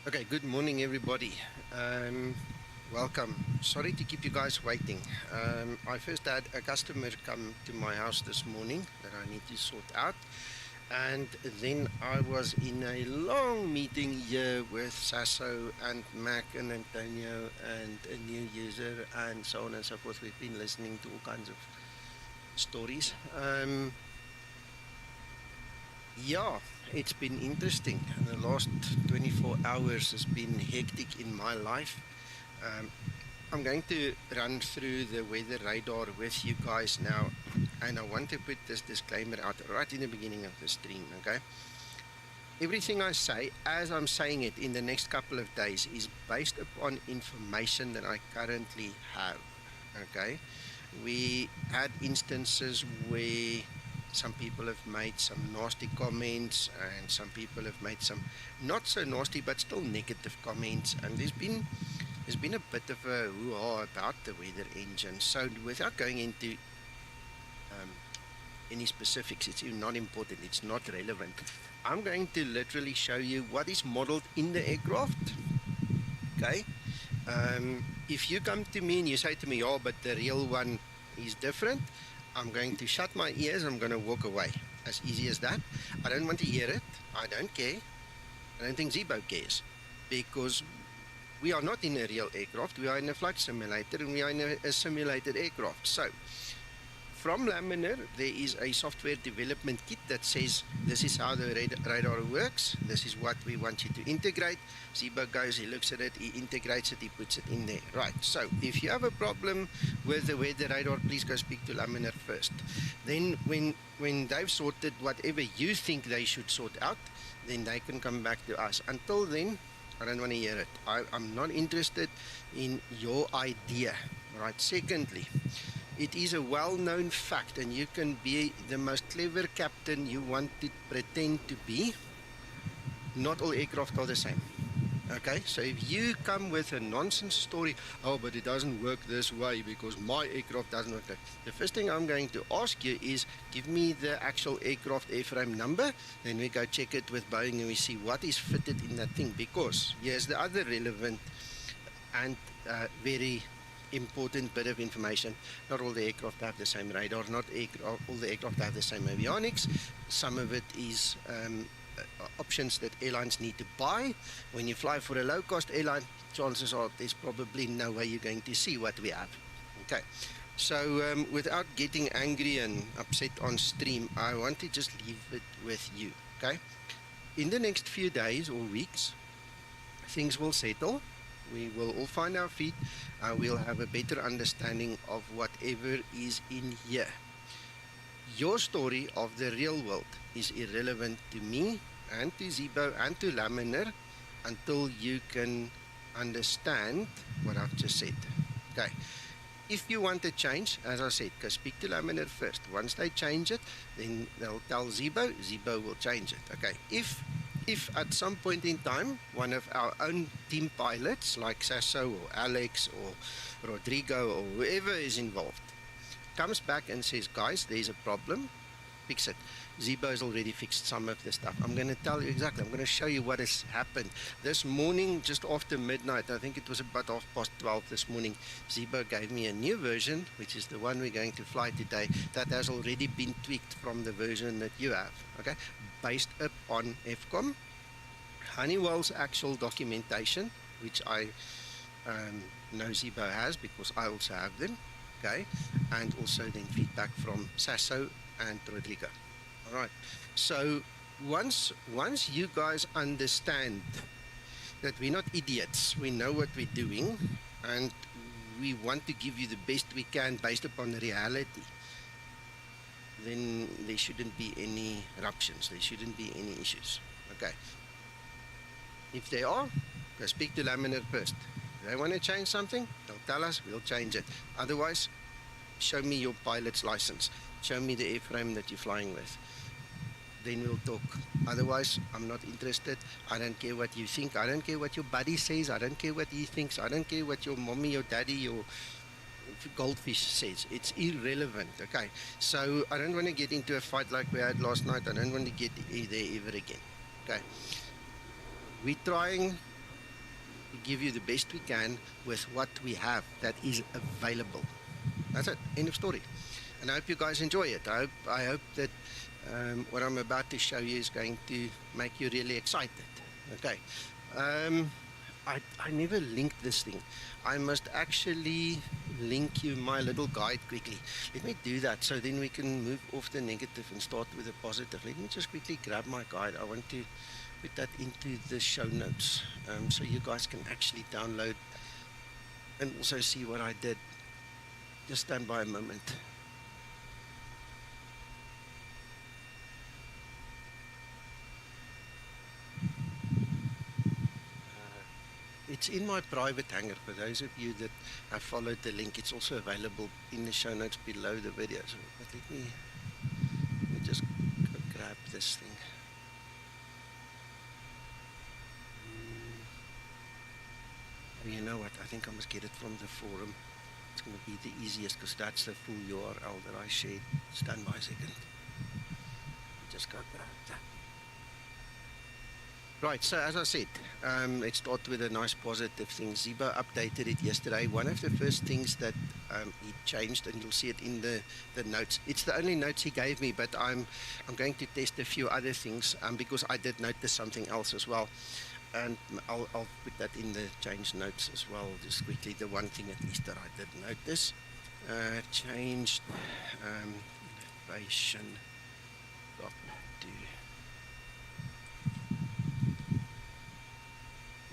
Okay, good morning, everybody. Welcome. Sorry to keep you guys waiting. I first had a customer come to my house this morning that I need to sort out. And then I was in a long meeting here with Sasso and Mac and Antonio and a new user and so on and so forth. We've been listening to all kinds of stories. Yeah, it's been interesting. The last 24 hours has been hectic in my life. I'm going to run through the weather radar with you guys now, and I want to put this disclaimer out right in the beginning of the stream, okay? Everything I say, as I'm saying it in the next couple of days, is based upon information that I currently have, okay? We had instances where some people have made some nasty comments and some people have made some not so nasty but still negative comments, and there's been a bit of a hoo-ha about the weather engine. So without going into any specifics, it's not important, it's not relevant. I'm going to literally show you what is modeled in the aircraft, okay? If you come to me and you say to me, oh, but the real one is different, I'm going to shut my ears, I'm going to walk away. As easy as that. I don't want to hear it. I don't care. I don't think Zibo cares. Because we are not in a real aircraft. We are in a flight simulator and we are in a simulated aircraft. So, from Laminar, there is a software development kit that says this is how the radar works. This is what we want you to integrate. Zibo goes, he looks at it, he integrates it, he puts it in there. Right, so if you have a problem with the weather radar, please go speak to Laminar first. Then when they've sorted whatever you think they should sort out, then they can come back to us. Until then, I don't want to hear it. I'm not interested in your idea. Right, secondly, it is a well-known fact, and you can be the most clever captain you want to pretend to be. Not all aircraft are the same. Okay, so if you come with a nonsense story, oh, but it doesn't work this way because my aircraft doesn't work that. The first thing I'm going to ask you is give me the actual aircraft airframe number. Then we go check it with Boeing and we see what is fitted in that thing. Because here's the other relevant and very important bit of information. Not all the aircraft have the same radar, not all the aircraft have the same avionics. Some of it is options that airlines need to buy. When you fly for a low-cost airline, chances are there's probably no way you're going to see what we have. Okay, so without getting angry and upset on stream, I want to just leave it with you. Okay, in the next few days or weeks, things will settle. We will all find our feet. We'll have a better understanding of whatever is in here. Your story of the real world is irrelevant to me and to Zibo and to Laminar until you can understand what I've just said. Okay. If you want to change, as I said, go speak to Laminar first. Once they change it, then they'll tell Zibo. Zibo will change it. Okay. If at some point in time, one of our own team pilots, like Sasso or Alex or Rodrigo or whoever is involved, comes back and says, guys, there's a problem, fix it. Zibo has already fixed some of the stuff. I'm going to tell you exactly. I'm going to show you what has happened. This morning, just after midnight, I think it was about 12:30 this morning, Zibo gave me a new version, which is the one we're going to fly today, that has already been tweaked from the version that you have, okay? Based upon FCOM, Honeywell's actual documentation, which I know Zibo has because I also have them, okay? And also then feedback from Sasso and Rodrigo. All right. So once you guys understand that we're not idiots, we know what we're doing, and we want to give you the best we can based upon the reality, then there shouldn't be any eruptions. There shouldn't be any issues. Okay. If they are, go speak to Laminar first. If they want to change something, they'll tell us, we'll change it. Otherwise, show me your pilot's license. Show me the airframe that you're flying with. Then we'll talk. Otherwise, I'm not interested. I don't care what you think. I don't care what your buddy says. I don't care what he thinks. I don't care what your mommy, your daddy, your goldfish says. It's irrelevant, okay? So I don't want to get into a fight like we had last night. I don't want to get there ever again, okay? We're trying to give you the best we can with what we have that is available. That's it, end of story. And I hope you guys enjoy it. I hope that what I'm about to show you is going to make you really excited, okay? I never linked this thing. I must actually link you my little guide quickly. Let me do that so then we can move off the negative and start with the positive. Let me just quickly grab my guide. I want to put that into the show notes so you guys can actually download and also see what I did. Just stand by a moment. It's in my private hangar. For those of you that have followed the link, it's also available in the show notes below the video. So, but let me just go grab this thing. You know what? I think I must get it from the forum. It's going to be the easiest because that's the full URL that I shared. Stand by a second. Just go grab that. Right, so as I said, let's start with a nice positive thing. Zibo updated it yesterday. One of the first things that he changed, and you'll see it in the notes. It's the only notes he gave me, but I'm going to test a few other things because I did notice something else as well. And I'll put that in the change notes as well, just quickly. The one thing at least that I did notice. Changed elevation up to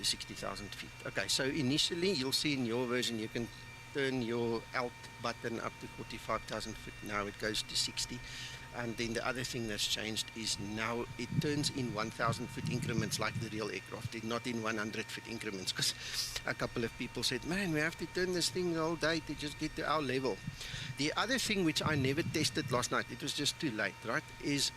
60,000 feet. Okay, so initially you'll see in your version you can turn your alt button up to 45,000 feet. Now it goes to 60. And then the other thing that's changed is now it turns in 1,000 foot increments like the real aircraft, not in 100 foot increments, because a couple of people said, man, we have to turn this thing the whole day to just get to our level. The other thing which I never tested last night, it was just too late, right, is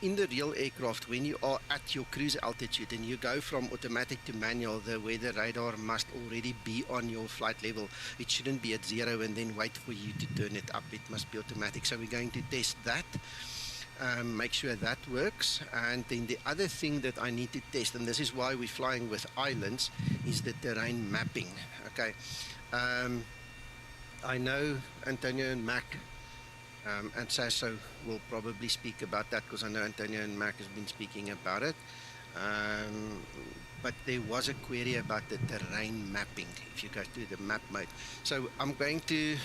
in the real aircraft, when you are at your cruise altitude and you go from automatic to manual, the weather radar must already be on your flight level. It shouldn't be at 0 and then wait for you to turn it up. It must be automatic. So we're going to test that, make sure that works. And then the other thing that I need to test, and this is why we're flying with islands, is the terrain mapping. Okay. I know Antonio and Mac and Sasso will probably speak about that, because I know Antonio and Mac has been speaking about it. But there was a query about the terrain mapping if you go to the map mode. So I'm going to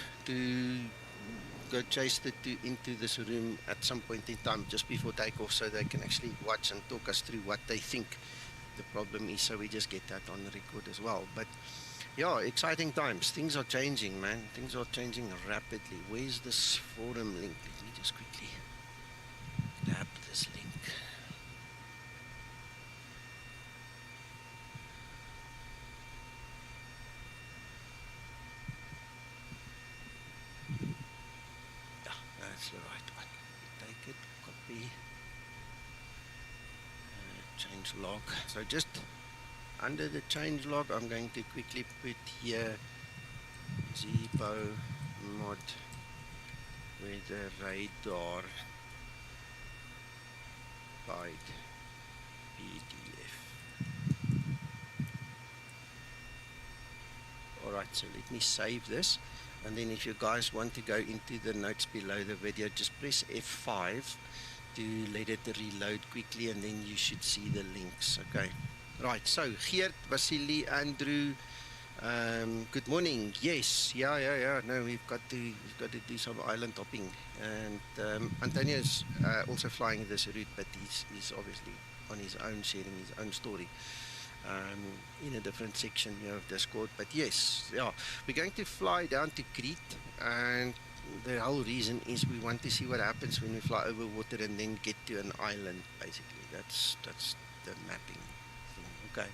go chase the two into this room at some point in time just before takeoff, so they can actually watch and talk us through what they think the problem is, so we just get that on the record as well. But yeah, exciting times. Things are changing, man. Things are changing rapidly. Where's this forum link? Let me just quickly grab this link. Yeah, that's the right one. Take it, copy, change log. So just under the change log, I'm going to quickly put here Zibomod weather radar guide PDF. Alright, so let me save this, and then if you guys want to go into the notes below the video, just press F5 to let it reload quickly, and then you should see the links. Okay. Right, so Geert, Vasily, Andrew, good morning. Yes, yeah. No, we've got to do some island hopping, and Antonio's also flying this route, but he's obviously on his own, sharing his own story in a different section here of Discord. But yes, yeah, we're going to fly down to Crete, and the whole reason is we want to see what happens when we fly over water and then get to an island. Basically, that's the mapping. Okay,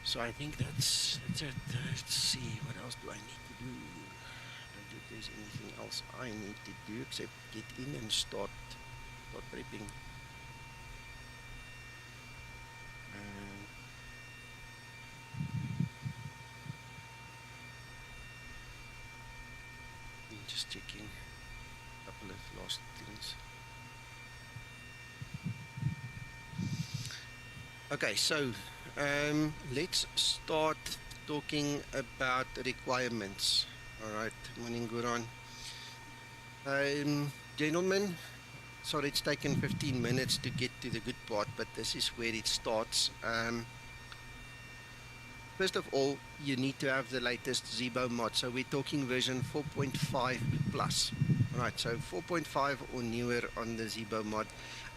so I think that's it. Let's see, what else do I need to do? I don't think there's anything else I need to do except get in and start prepping. Just checking a couple of last things. Okay, so let's start talking about requirements. All right, morning, Guran. Gentlemen, sorry it's taken 15 minutes to get to the good part, but this is where it starts. First of all, you need to have the latest Zibomod. So we're talking version 4.5 plus. All right, so 4.5 or newer on the Zibomod.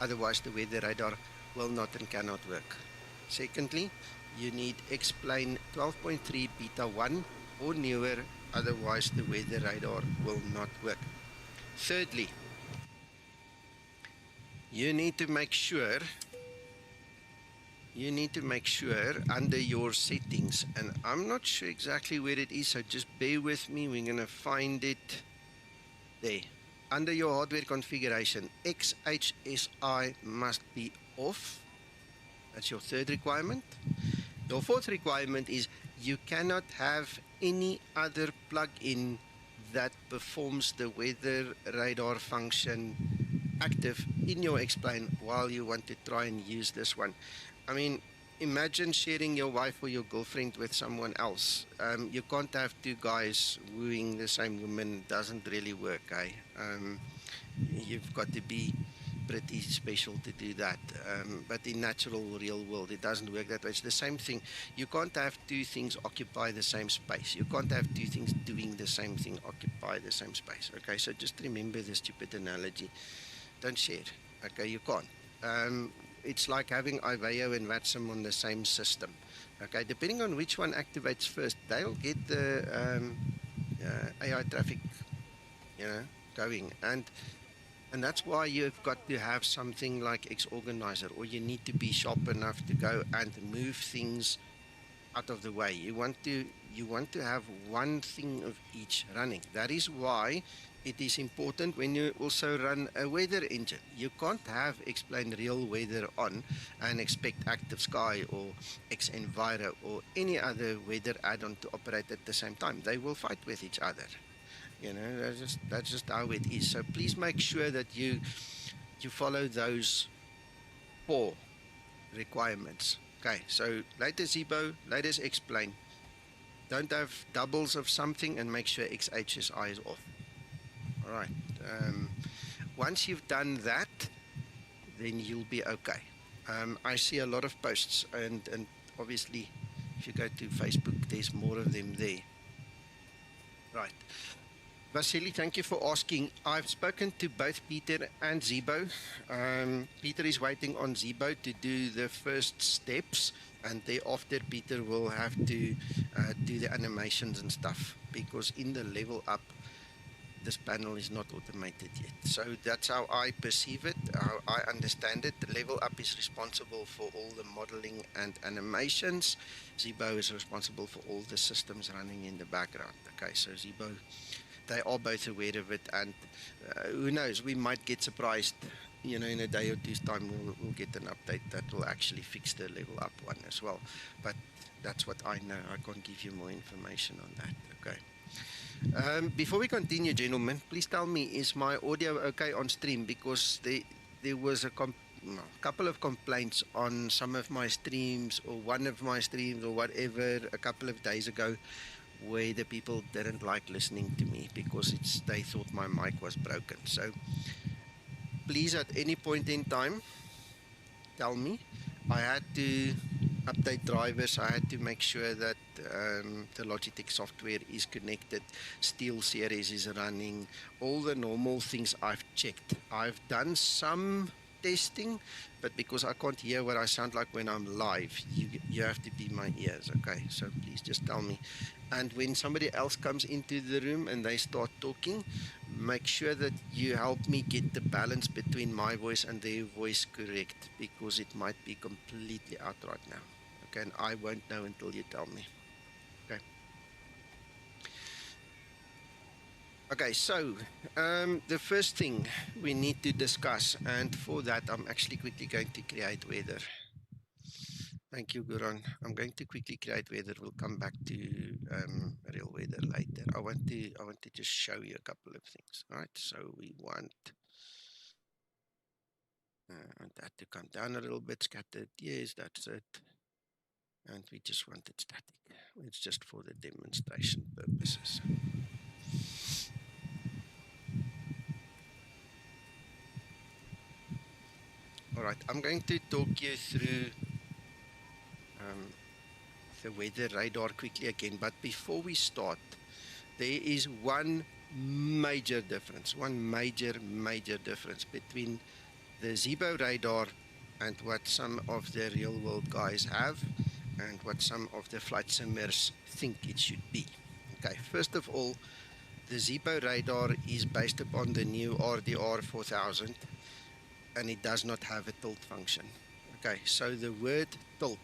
Otherwise, the weather radar will not and cannot work. Secondly, you need X-Plane 12.3 beta 1 or newer. Otherwise, the weather radar will not work. Thirdly, you need to make sure under your settings, and I'm not sure exactly where it is, so just bear with me. We're going to find it there. Under your hardware configuration, XHSI must be off. That's your third requirement. Your fourth requirement is you cannot have any other plug-in that performs the weather radar function active in your explain while you want to try and use this one. I mean, imagine sharing your wife or your girlfriend with someone else. You can't have two guys wooing the same woman. Doesn't really work, eh? You've got to be pretty special to do that. But in natural real world, it doesn't work that way. It's the same thing. You can't have two things occupy the same space. You can't have two things doing the same thing occupy the same space. Okay, so just remember the stupid analogy. Don't share. Okay, you can't. It's like having Iveo and Watson on the same system. Okay, depending on which one activates first, they'll get the AI traffic, going. And that's why you've got to have something like X Organizer, or you need to be sharp enough to go and move things out of the way. You want to have one thing of each running. That is why it is important when you also run a weather engine. You can't have explain real weather on and expect Active Sky or X-Enviro or any other weather add-on to operate at the same time. They will fight with each other. That's just how it is. So please make sure that you follow those 4 requirements. Okay, so latest Zibo, latest explain. Don't have doubles of something, and make sure XHSI is off. All right. Once you've done that, then you'll be okay. I see a lot of posts, and obviously, if you go to Facebook, there's more of them there. Right. Vasily, thank you for asking. I've spoken to both Peter and Zibo. Peter is waiting on Zibo to do the first steps, and thereafter Peter will have to do the animations and stuff, because in the level up, this panel is not automated yet. So that's how I perceive it, how I understand it. The level up is responsible for all the modeling and animations. Zibo is responsible for all the systems running in the background. Okay, so Zibo, they are both aware of it, and who knows, we might get surprised, in a day or two's time we'll get an update that will actually fix the level up one as well. But that's what I know. I can't give you more information on that. Okay. Before we continue, gentlemen, please tell me, is my audio okay on stream? Because there was a couple of complaints on some of my streams, or one of my streams, or whatever, a couple of days ago, where the people didn't like listening to me because they thought my mic was broken. So please, at any point in time, tell me. I had to update drivers. I had to make sure that the Logitech software is connected, Steel Series is running, all the normal things I've checked. I've done some testing, but because I can't hear what I sound like when I'm live, you have to be my ears, okay? So please just tell me. And when somebody else comes into the room and they start talking, make sure that you help me get the balance between my voice and their voice correct, because it might be completely out right now. Okay, and I won't know until you tell me. Okay. Okay, so the first thing we need to discuss, and for that I'm actually quickly going to create weather. Thank you, Guran. I'm going to quickly create weather. We'll come back to real weather later. I want to just show you a couple of things. All right, so we want that to come down a little bit, scattered. Yes, that's it. And we just want it static. It's just for the demonstration purposes. All right, I'm going to talk you through the weather radar quickly again, but before we start, there is one major difference between the Zibo radar and what some of the real world guys have and what some of the flight simmers think it should be. Okay, first of all, the Zibo radar is based upon the new RDR 4000, and it does not have a tilt function. Okay, so the word tilt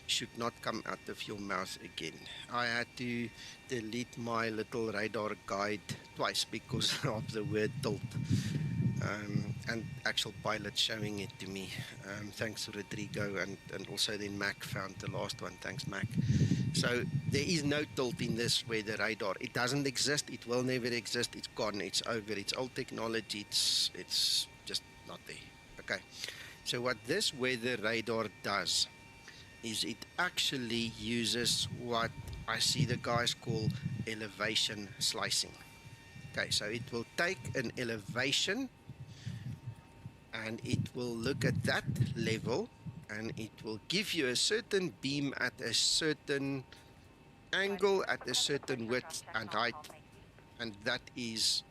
should not come out of your mouth again. I had to delete my little radar guide twice because of the word tilt, and actual pilot showing it to me. Thanks Rodrigo, and also then Mac found the last one. Thanks Mac. So there is no tilt in this weather radar. It doesn't exist. It will never exist. It's gone. It's over. It's old technology. It's just not there. Okay, so what this weather radar does is it actually uses what I see the guys call elevation slicing. Okay, so it will take an elevation and it will look at that level and it will give you a certain beam at a certain angle, at a certain width and height, and that is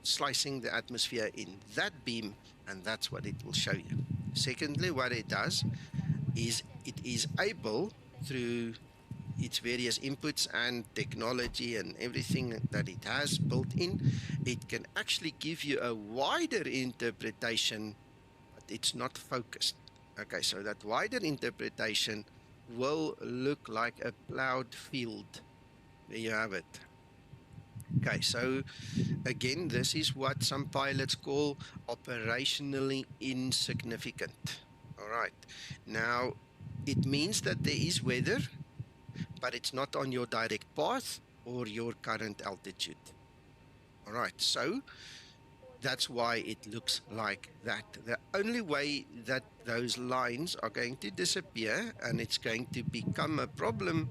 slicing the atmosphere in that beam, and that's what it will show you. Secondly, what it does is it is able, through its various inputs and technology and everything that it has built in, it can actually give you a wider interpretation, but it's not focused. Okay, so that wider interpretation will look like a plowed field. There you have it. Okay, so again, this is what some pilots call operationally insignificant. All right, now it means that there is weather, but it's not on your direct path or your current altitude. All right, so that's why it looks like that. The only way that those lines are going to disappear and it's going to become a problem,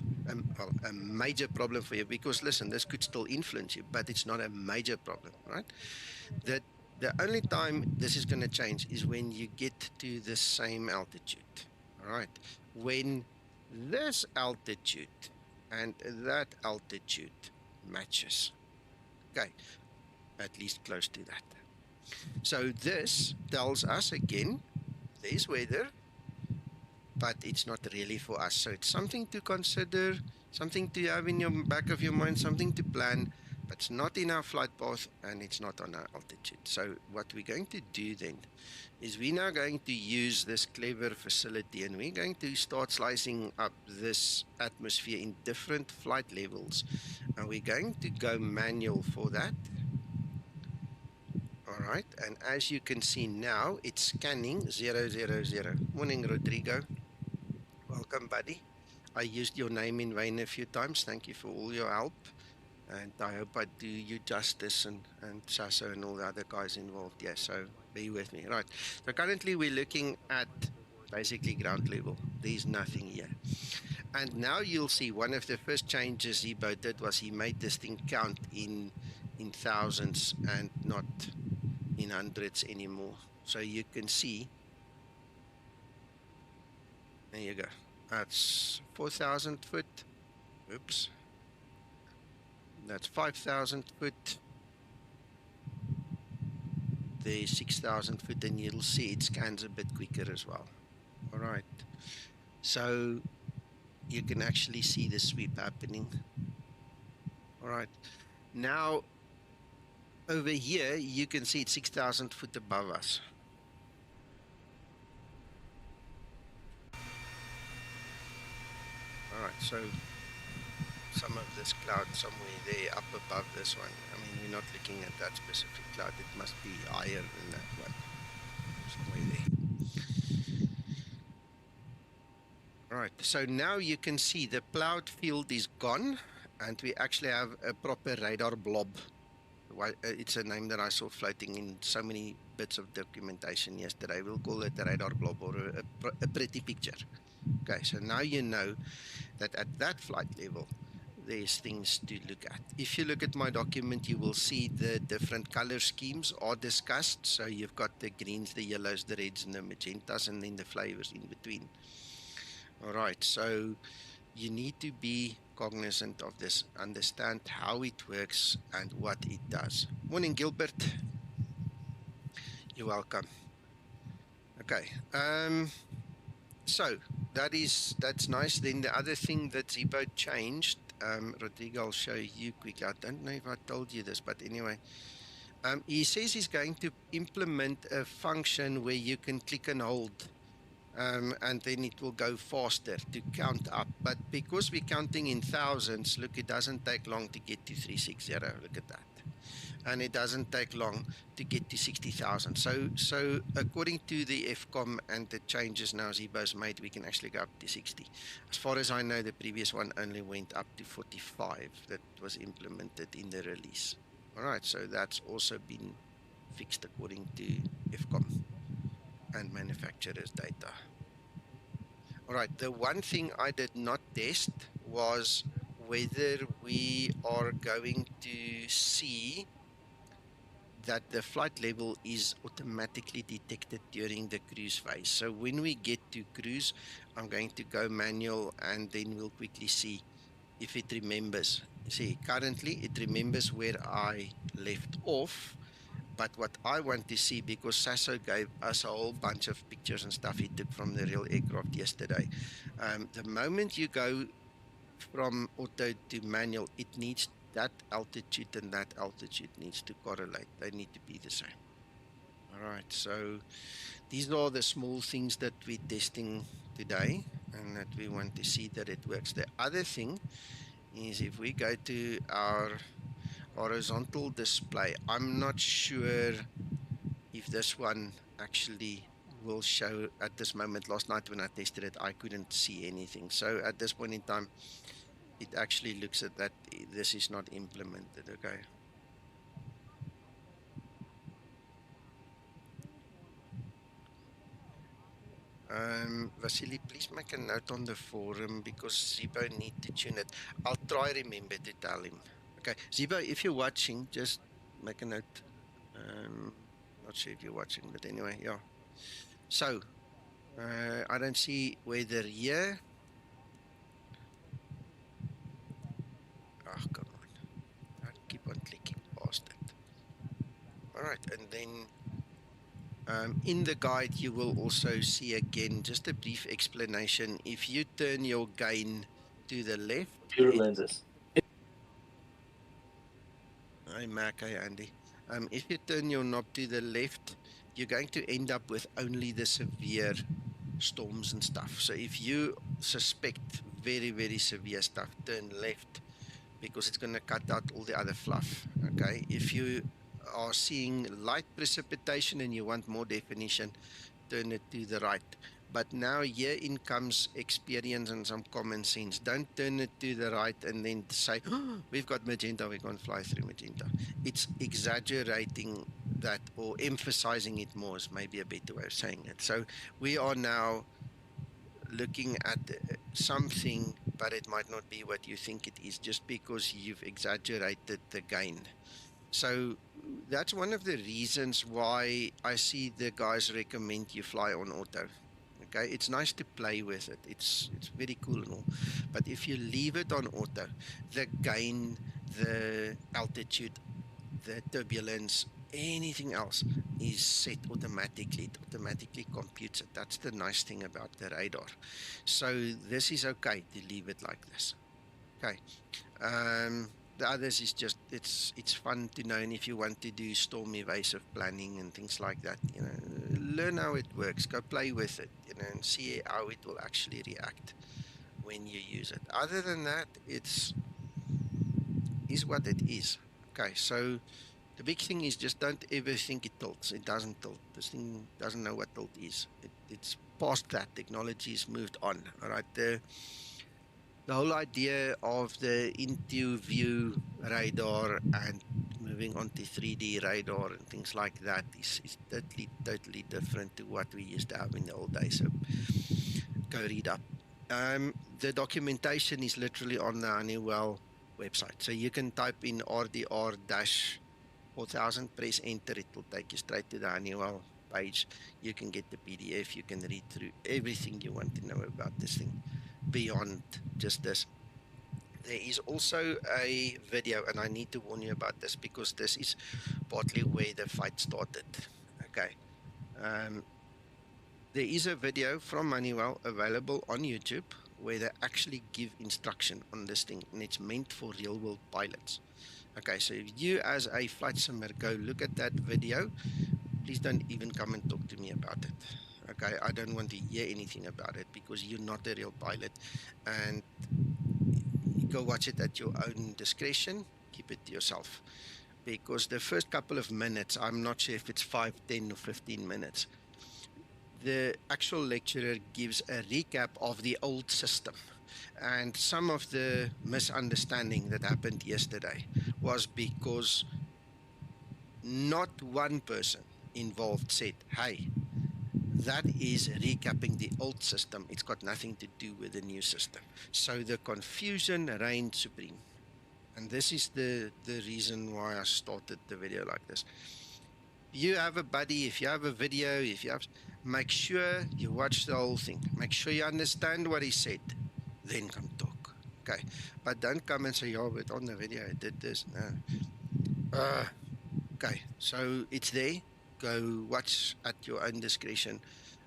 well, a major problem for you, because listen, this could still influence you, but it's not a major problem, right? That the only time this is going to change is when you get to the same altitude. All right, when this altitude and that altitude matches, okay, at least close to that. So this tells us again, there's weather, but it's not really for us. So it's something to consider, something to have in your back of your mind, something to plan, but it's not in our flight path and it's not on our altitude. So what we're going to do then is we're now going to use this clever facility and we're going to start slicing up this atmosphere in different flight levels. And we're going to go manual for that. All right, and as you can see now, it's scanning 000. Morning, Rodrigo. Welcome, buddy. I used your name in vain a few times. Thank you for all your help. And I hope I do you justice, and Sasso and all the other guys involved. Yeah, so be with me. Right, so currently we're looking at basically ground level. There's nothing here. And now you'll see one of the first changes Zibo did was he made this thing count in thousands and not in hundreds anymore. So you can see, there you go, that's 4,000 foot, oops, that's 5,000 foot, there's 6,000 foot, and you'll see it scans a bit quicker as well. All right, so you can actually see the sweep happening. All right, now over here you can see it's 6,000 foot above us. All right, so some of this cloud somewhere there up above this one. I mean, we're not looking at that specific cloud. It must be higher than that one. Somewhere there. All right, so now you can see the cloud field is gone and we actually have a proper radar blob. It's a name that I saw floating in so many bits of documentation yesterday. We'll call it a radar blob or a pretty picture. Okay, so now you know that at that flight level, there's things to look at. If you look at my document, you will see the different color schemes are discussed. So you've got the greens, the yellows, the reds, and the magentas, and then the flavors in between. All right, so you need to be cognizant of this, understand how it works and what it does. Morning, Gilbert. You're welcome. Okay, so that's nice. Then the other thing that Zibo changed, Rodrigo, I'll show you quickly. I don't know if I told you this, but anyway, he says he's going to implement a function where you can click and hold, and then it will go faster to count up. But because we're counting in thousands, look, it doesn't take long to get to 360. Look at that. And it doesn't take long to get to 60,000. So according to the FCOM and the changes now Zibo's made, we can actually go up to 60. As far as I know, the previous one only went up to 45 that was implemented in the release. All right, so that's also been fixed according to FCOM and manufacturer's data. All right, the one thing I did not test was whether we are going to see that the flight level is automatically detected during the cruise phase. So when we get to cruise, I'm going to go manual and then we'll quickly see if it remembers. See, currently it remembers where I left off, but what I want to see, because Sasso gave us a whole bunch of pictures and stuff he took from the real aircraft yesterday. The moment you go from auto to manual, it needs that altitude and that altitude needs to correlate. They need to be the same. All right, so these are the small things that we're testing today and that we want to see that it works. The other thing is if we go to our horizontal display, I'm not sure if this one actually will show at this moment. Last night when I tested it, I couldn't see anything. So at this point in time, it actually looks at that this is not implemented. Okay. Vasily, please make a note on the forum because Zibo need to tune it. I'll try remember to tell him. Okay, Zibo, if you're watching, just make a note. Not sure if you're watching, but anyway, yeah. So, I don't see weather here. Oh, come on. I keep on clicking past it. All right, and then in the guide, you will also see again just a brief explanation. If you turn your gain to the left, Computer lenses. hi Mac, hi Andy. If you turn your knob to the left, you're going to end up with only the severe storms and stuff. So if you suspect very, very severe stuff, turn left because it's going to cut out all the other fluff. Okay. If you are seeing light precipitation and you want more definition, turn it to the right. But now herein comes experience and some common sense. Don't turn it to the right and then say, oh, we've got magenta, we can't fly through magenta. It's exaggerating that or emphasizing it more is maybe a better way of saying it. So we are now looking at something, but it might not be what you think it is just because you've exaggerated the gain. So that's one of the reasons why I see the guys recommend you fly on auto. Okay, it's nice to play with it. It's very cool and all. But if you leave it on auto, the gain, the altitude, the turbulence, anything else is set automatically. It automatically computes it. That's the nice thing about the radar. So this is okay to leave it like this. Okay. The others is just it's fun to know, and if you want to do storm evasive planning and things like that, learn how it works, go play with it, and see how it will actually react when you use it. Other than that, is what it is. Okay, so the big thing is just don't ever think it tilts. It doesn't tilt. This thing doesn't know what tilt is. It's past that. Technology's moved on. All right, the whole idea of the into view radar and moving on to 3D radar and things like that is totally different to what we used to have in the old days. So go read up. The documentation is literally on the Honeywell website. So you can type in RDR-4000, press enter, it will take you straight to the Honeywell page. You can get the PDF, you can read through everything you want to know about this thing beyond just this. There is also a video, and I need to warn you about this because this is partly where the fight started. Okay. There is a video from Honeywell available on YouTube where they actually give instruction on this thing, and it's meant for real world pilots. Okay, so if you as a flight simmer go look at that video, please don't even come and talk to me about it. Okay, I don't want to hear anything about it because you're not a real pilot, and go watch it at your own discretion. Keep it to yourself, because the first couple of minutes, I'm not sure if it's 5, 10 or 15 minutes, the actual lecturer gives a recap of the old system. And some of the misunderstanding that happened yesterday was because not one person involved said, hey, that is recapping the old system. It's got nothing to do with the new system. So the confusion reigned supreme. And this is the reason why I started the video like this. You have a buddy, if you have a video, make sure you watch the whole thing. Make sure you understand what he said. Then come talk. Okay. But don't come and say, oh, but on the video I did this. No. Okay. So it's there. Go watch at your own discretion.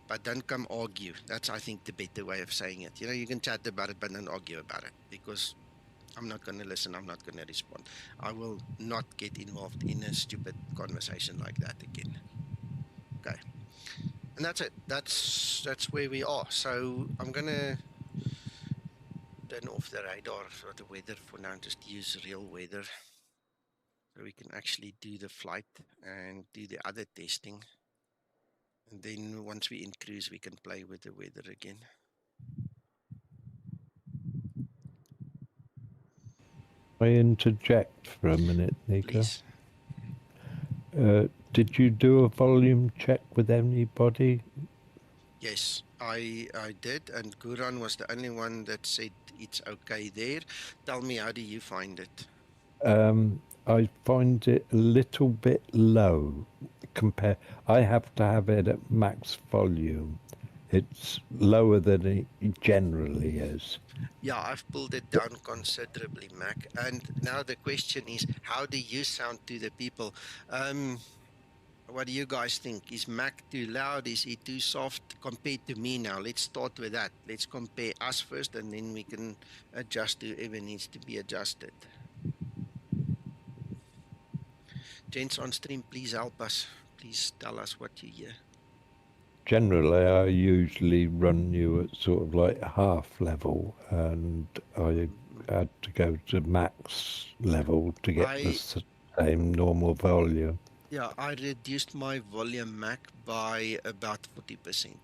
But don't come argue. That's, I think, the better way of saying it. You can chat about it, but don't argue about it. Because I'm not going to listen. I'm not going to respond. I will not get involved in a stupid conversation like that again. Okay. And that's it. That's where we are. So I'm going to turn off the radar for the weather for now. Just use real weather. So we can actually do the flight and do the other testing. And then once we in cruise, we can play with the weather again. I interject for a minute, Nika? Please. Did you do a volume check with anybody? Yes, I did, and Guran was the only one that said it's okay there. Tell me, how do you find it? I find it a little bit low. I have to have it at max volume. It's lower than it generally is. Yeah, I've pulled it down considerably, Mac. And now the question is, how do you sound to the people? What do you guys think? Is Mac too loud? Is he too soft compared to me now? Let's start with that. Let's compare us first, and then we can adjust to whoever needs to be adjusted. Gents on stream, please help us. Please tell us what you hear. Generally, I usually run you at sort of like half level, and I had to go to max level to get the same normal volume. Yeah, I reduced my volume, Mac, by about 40%.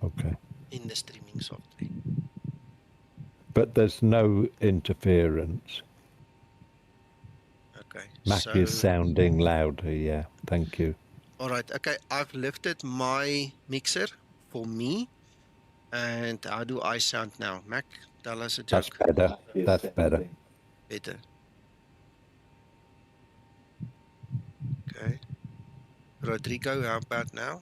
Okay. In the streaming software. But there's no interference. Okay. Mac is sounding louder, yeah. Thank you. All right. Okay, I've lifted my mixer for me. And how do I sound now? Mac, tell us a joke. That's better. That's better. Better. Okay. Rodrigo, how about now?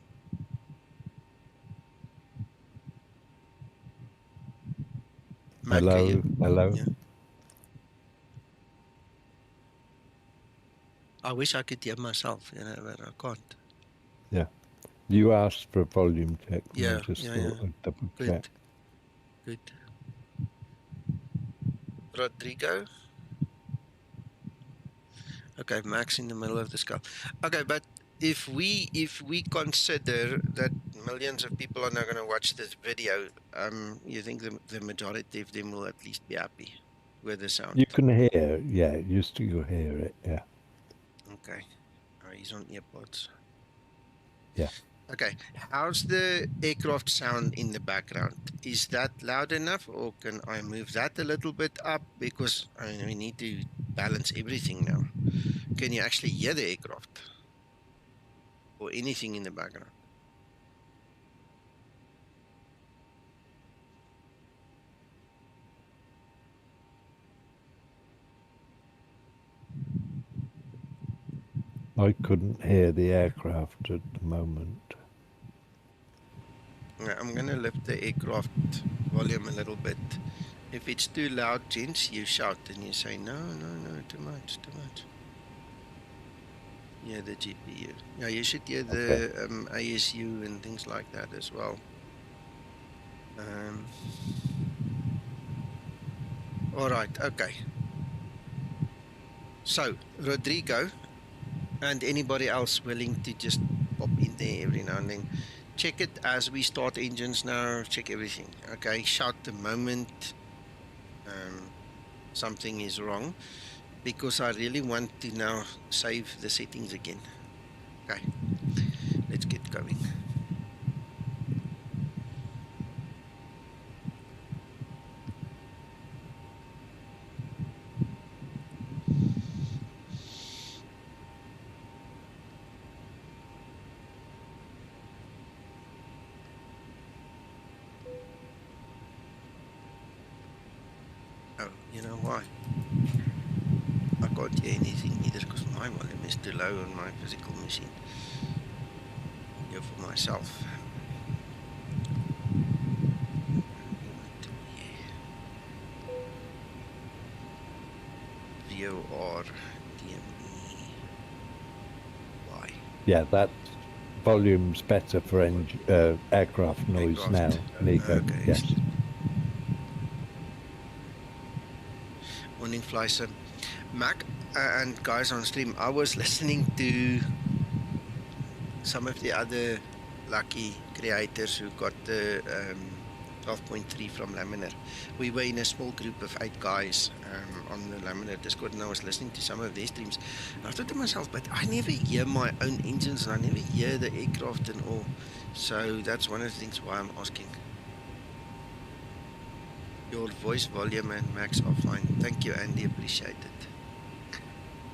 Mac, hello. Hello. Yeah. I wish I could hear myself, but I can't. Yeah. You asked for a volume check. Yeah. I just thought I'd double check. Good. Rodrigo? Okay, Mac's in the middle of the skull. Okay, but if we consider that millions of people are now going to watch this video, you think the majority of them will at least be happy with the sound? You can hear, yeah, you still hear it, yeah. Okay. He's on earpods. Yeah. Okay. How's the aircraft sound in the background? Is that loud enough, or can I move that a little bit up? Because we need to balance everything now. Can you actually hear the aircraft or anything in the background? I couldn't hear the aircraft at the moment. I'm going to lift the aircraft volume a little bit. If it's too loud, gents, you shout and you say, no, too much. Yeah, the GPU. Yeah, you should hear the ASU and things like that as well. All right, okay. So, Rodrigo and anybody else willing to just pop in there every now and then, check it as we start engines now, check everything. Okay, shout the moment something is wrong, because I really want to now save the settings again. Okay, let's get going. You know why? I can't hear anything either because my volume is too low on my physical machine. Here for myself. VOR DME Y. Yeah, that volume's better for aircraft noise Aircraft. now, Nico. Okay, Yes. excellent. Morning, Flyson. Mac and guys on stream, I was listening to some of the other lucky creators who got the 12.3 from Laminar. We were in a small group of 8 guys on the Laminar Discord, and I was listening to some of their streams. And I thought to myself, but I never hear my own engines, and I never hear the aircraft and all. So that's one of the things why I'm asking. Your voice volume and max are fine. Thank you, Andy. Appreciate it.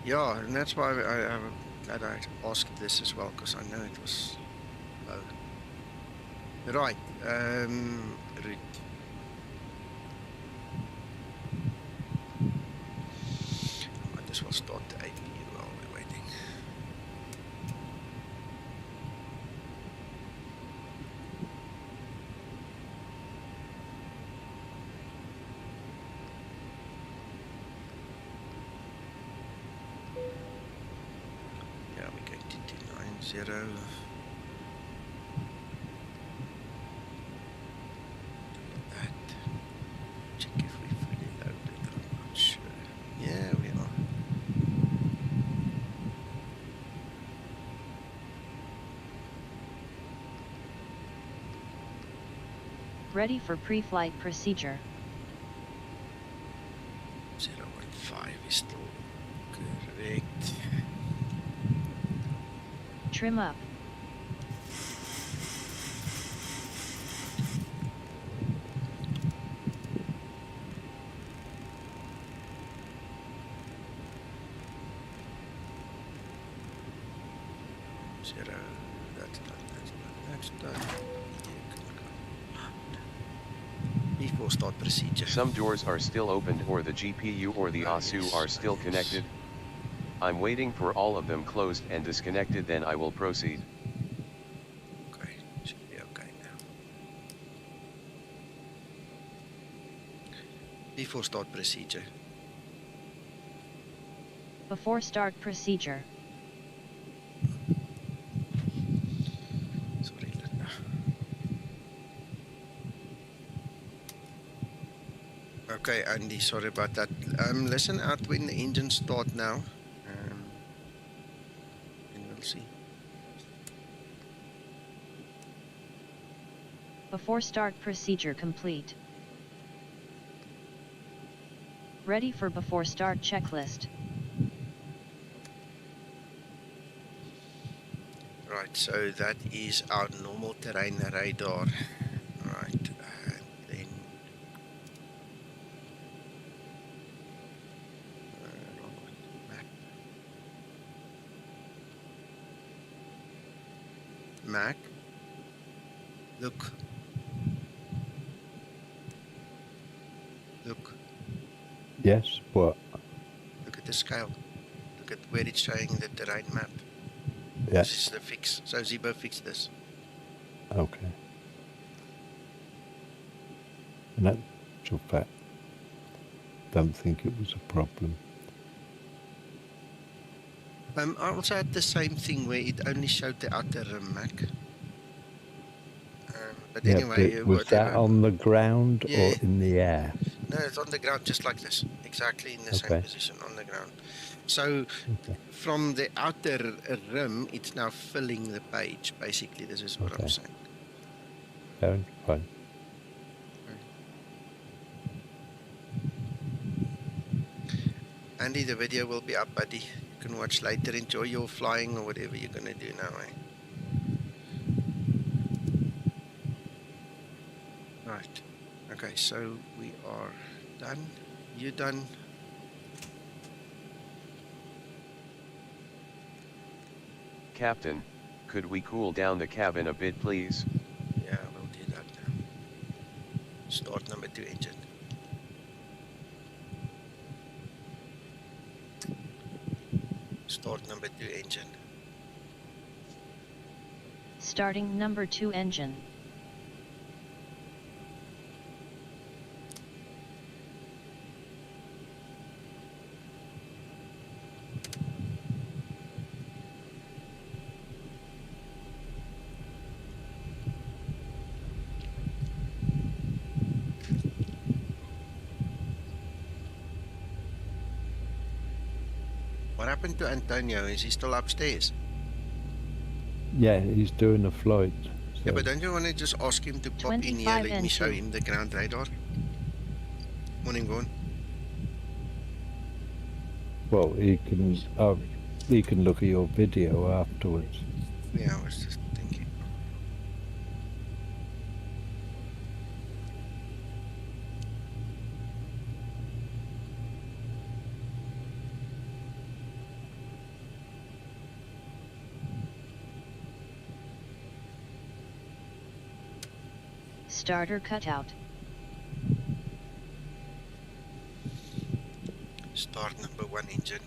Yeah, and that's why I'm glad I asked this as well, because I know it was low. Right, route. I might as well start the APU while we're waiting. Yeah, we're going to 290. Check if we fully loaded. I'm not sure. Yeah, we are. Ready for pre-flight procedure. 015 is still correct. Trim up. That's done, that's done. Before start procedure. Some doors are still opened or the GPU or the ASU are still connected. I'm waiting for all of them closed and disconnected, then I will proceed. Okay, should be okay now. Before start procedure. Before start procedure. Sorry, Linda. Okay, Andy, sorry about that. Listen out when the engines start now. And we'll see. Before start procedure complete. Ready for before start checklist. Right, so that is our normal terrain radar. Right, and then map. Mac, look. Look. Yes, what? Look at the scale. Look at where it's showing the terrain map. Yes. This is the fix. So Zibo fixed this. Okay. In actual fact, don't think it was a problem. I also had the same thing where it only showed the outer rim, Mac. But Yeah, anyway, but was whatever. that on the ground Yeah. or in the air? No, it's on the ground just like this. Exactly in the same Okay. position on the ground. So from the outer rim, it's now filling the page. Basically, this is what I'm saying. Fine. Andy, the video will be up, buddy. You can watch later. Enjoy your flying or whatever you're going to do now, eh? Right. Okay, so we are done. You done? Captain, could we cool down the cabin a bit, please? Yeah, we'll do that now. Start number 2 engine. Start number 2 engine. Starting number 2 engine. What happened to Antonio? Is he still upstairs? Yeah, he's doing a flight. So. Yeah, but don't you want to just ask him to pop in here? Let me show him the ground radar. Morning, Vaughn. Well, he can look at your video afterwards. Yeah, I was just thinking. Starter cutout. Start number 1 engine.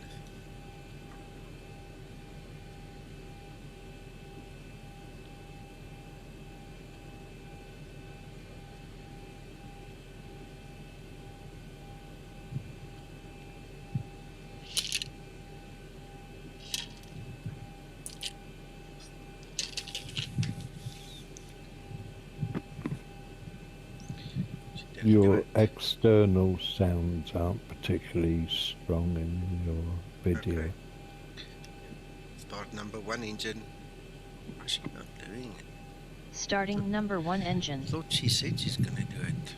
Your external sounds aren't particularly strong in your video. Okay. Start number 1 engine. What's she not doing it? Starting number 1 engine. Thought she said she's gonna do it.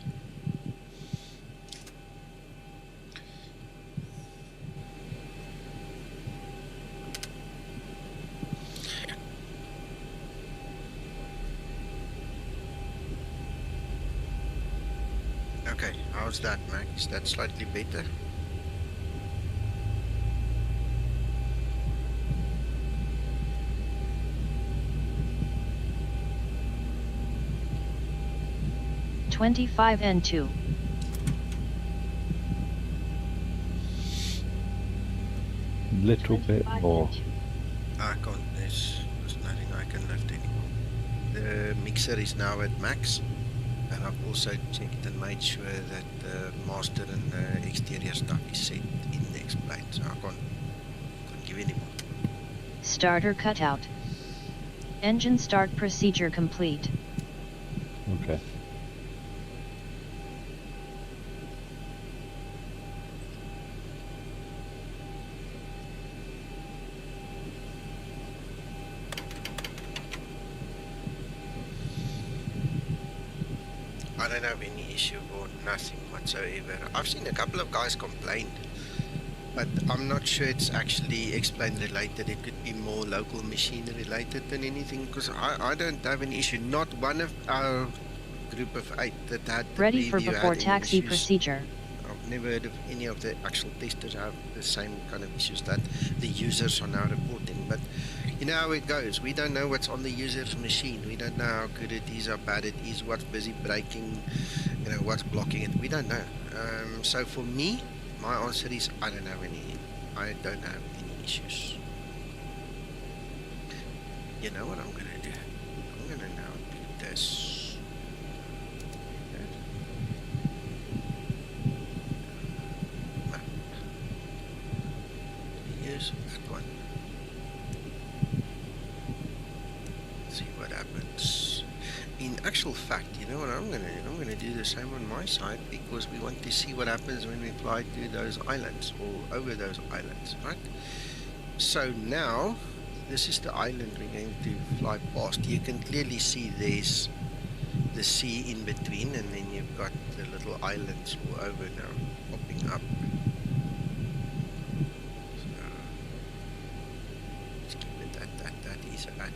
Okay, how's that, Mac? Is that slightly better? N2. Little bit more. I can't, there's nothing I can lift anymore. The mixer is now at max, and I've also checked and made sure that the master and the exterior stuff is set in the X-plane, so I can't give any more. Starter cutout. Engine start procedure complete. Okay. I don't have any issue or nothing whatsoever. I've seen a couple of guys complain, but I'm not sure it's actually X-plane related. It could be more local machine related than anything, because I don't have an issue. Not one of our group of 8 that had the Ready for preview before had any taxi issues. procedure. I've never heard of any of the actual testers have the same kind of issues that the users are now reporting. But you know how it goes. We don't know what's on the user's machine. We don't know how good it is, how bad it is, what's busy braking, you know, what's blocking it. We don't know. So for me, my answer is I don't have any issues. You know what I'm gonna do? I'm gonna now do this. Here's that one. See what happens. In actual fact, you know what I'm gonna do? I'm gonna do the same on my side, because we want to see what happens when we fly to those islands or over those islands, right? So now this is the island we're going to fly past. You can clearly see there's the sea in between, and then you've got the little islands all over now popping up. Let's keep it at that is at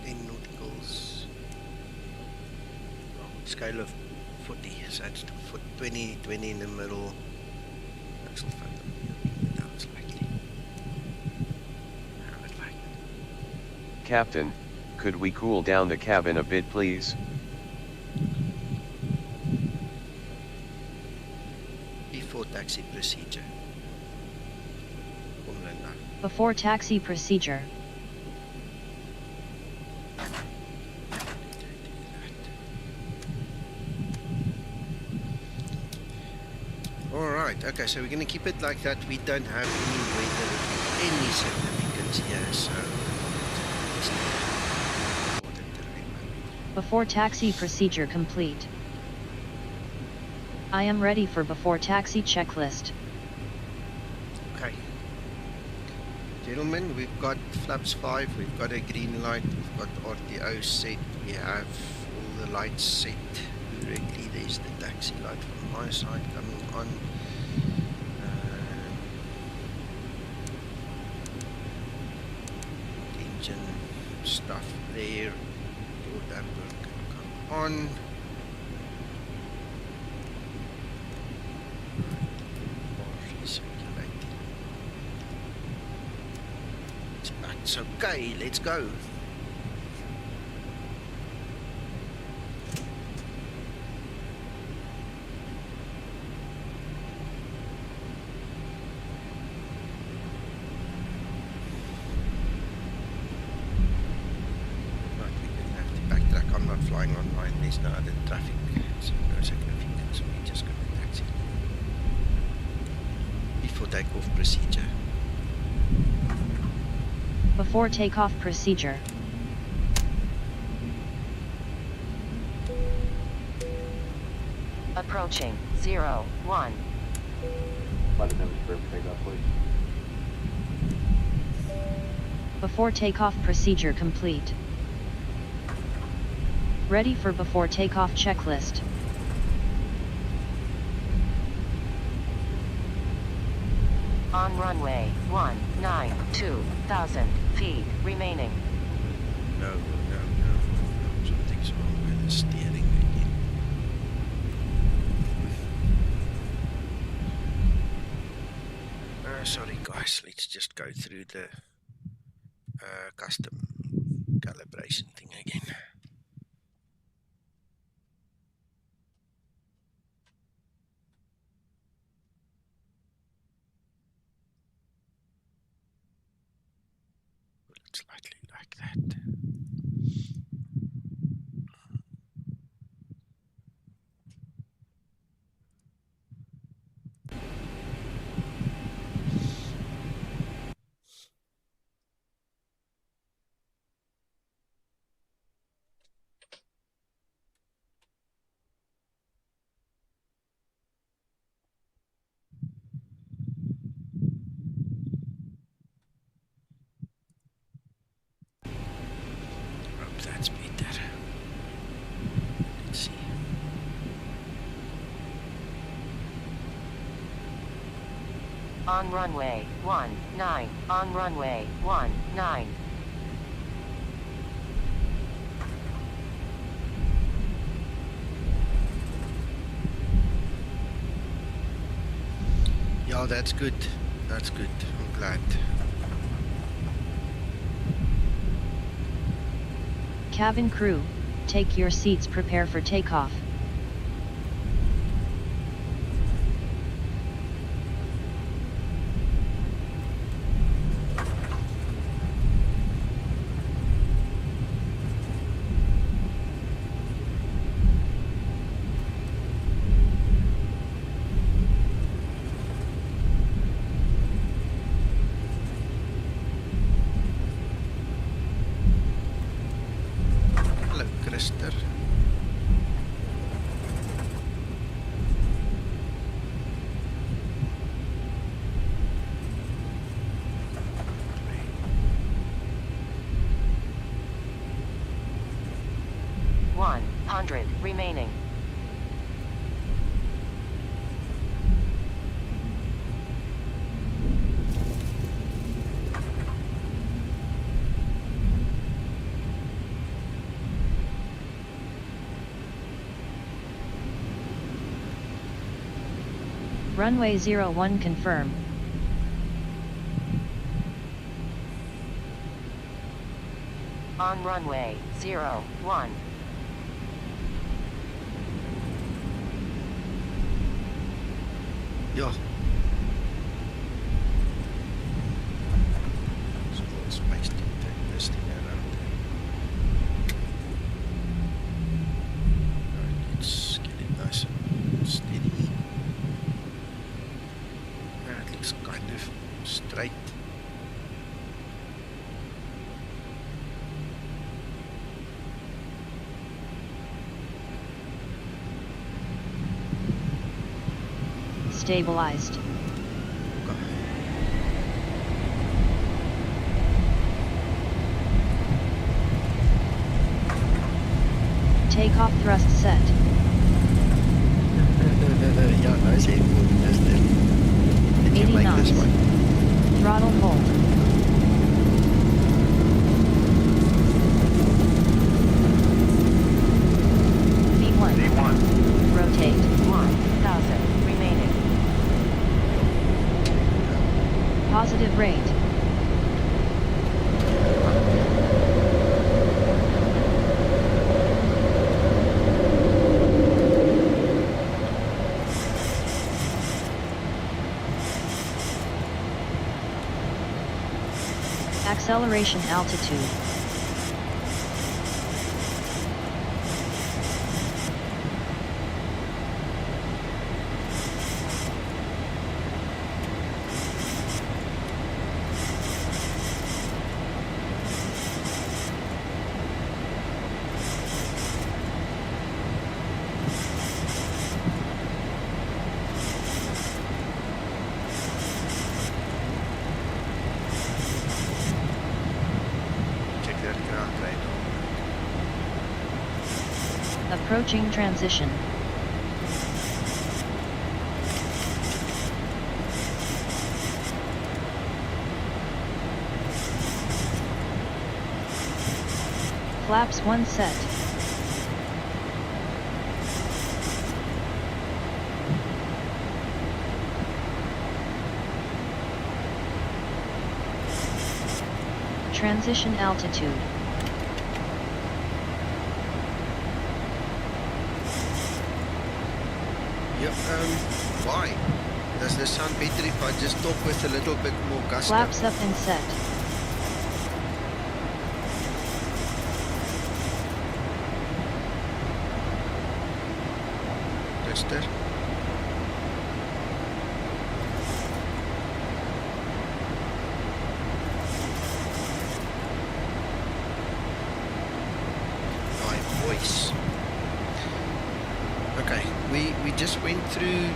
10 nauticals. Scale of 40, so that's 20 in the middle. Axle phantom, down slightly. Have it like that. Captain, could we cool down the cabin a bit please? Before taxi procedure. Linda. Before taxi procedure. Alright, okay, so we're going to keep it like that. We don't have any weather, any significance here, so... Before taxi procedure complete. I am ready for before taxi checklist. Okay. Gentlemen, we've got flaps 5, we've got a green light, we've got RTO set, we have all the lights set correctly. There's the taxi light from my side coming on. Engine stuff there. Your damper can come on. It's okay, let's go. I'm not flying online, there's no other traffic, so no significance, we just got a taxi. Before takeoff procedure. Before takeoff procedure. Approaching 0-1. Before takeoff procedure complete. Ready for before takeoff checklist. On runway 192,000 feet remaining. No. Something's wrong with the steering again. Sorry guys, let's just go through the custom calibration thing again. Slightly like that. That's better. Let's see. On runway 19. On runway 19. Yeah, that's good. That's good. I'm glad. Cabin crew, take your seats, prepare for takeoff. Remaining. Runway 01 confirm. On runway 01. Ja. space to take this thing around. Right, let's get it nice and steady. It looks kind of straight. Stabilized. Takeoff thrust set. Yeah, nice airport, just there. Did you 80 make knots. this one? Throttle hold. V1. Rotate. 1,000 remaining. Positive rate. Acceleration altitude. Check that ground radar. Approaching transition. Flaps 1 set. Transition altitude. Yeah, why? Does this sound better if I just talk with a little bit more gusto? Flaps up and set. Tester. My voice. Okay, we just went through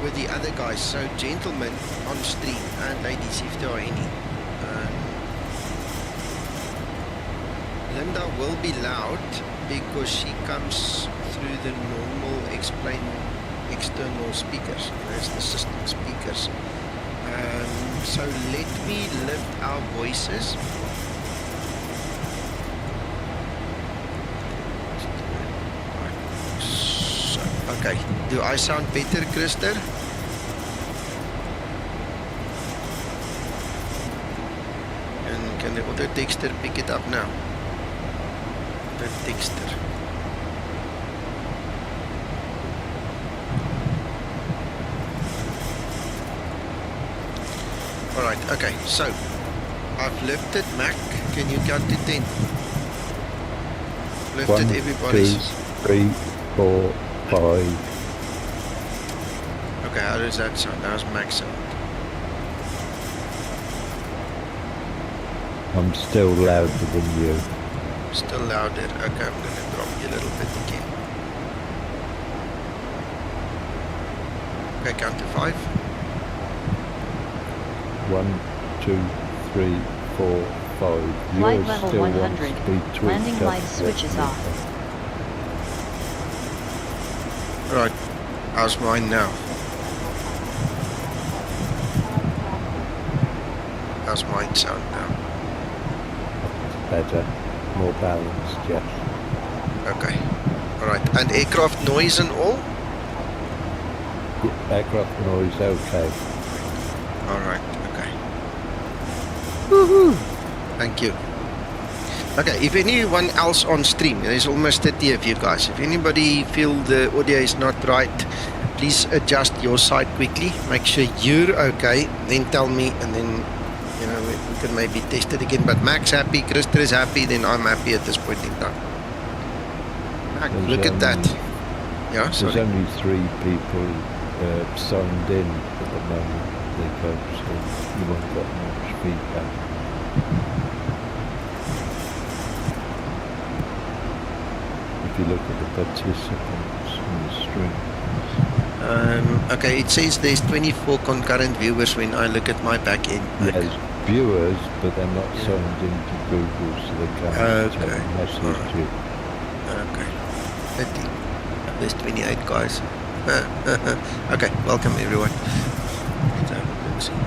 with the other guys. So gentlemen on stream and ladies, if there are any. Linda will be loud because she comes through the normal external speakers. That's the system speakers. So let me lift our voices. So, okay, do I sound better, Christer? And can the auto texter pick it up now? The texter. Alright, okay, so I've lifted Mac. Can you count to 10? Lifted 1, everybody's. 2, 3, 4, 5. Okay, how does that sound? How's Mac sound? I'm still louder than you. Still louder. Okay, I'm gonna drop you a little bit again. Okay, count to 5. 1, 2, 3, 4, 5. Flight Yours level still 100. wants to be tweaked Landing up lights a bit switches more. off. Right, how's mine now? How's mine sound now? Better, more balanced, yes. Okay. Alright, and aircraft noise and all? Aircraft noise, okay. Alright, okay. Woohoo! Thank you. Okay, if anyone else on stream, there's almost 30 of you guys. If anybody feel the audio is not right, please adjust your side quickly. Make sure you're okay, then tell me, and then you know, we can maybe test it again. But Mac's happy, Krister is happy, then I'm happy at this point in time. Mac, look at that. Yeah, there's only 3 people signed in at the moment, so you won't get much feedback. If you look at the participants on the stream. Okay, it says there's 24 concurrent viewers when I look at my back end. Yes, viewers, but they're not signed into Google, so they can't send a message to you. Okay. 30. There's 28 guys. Okay, welcome everyone. So, let's see.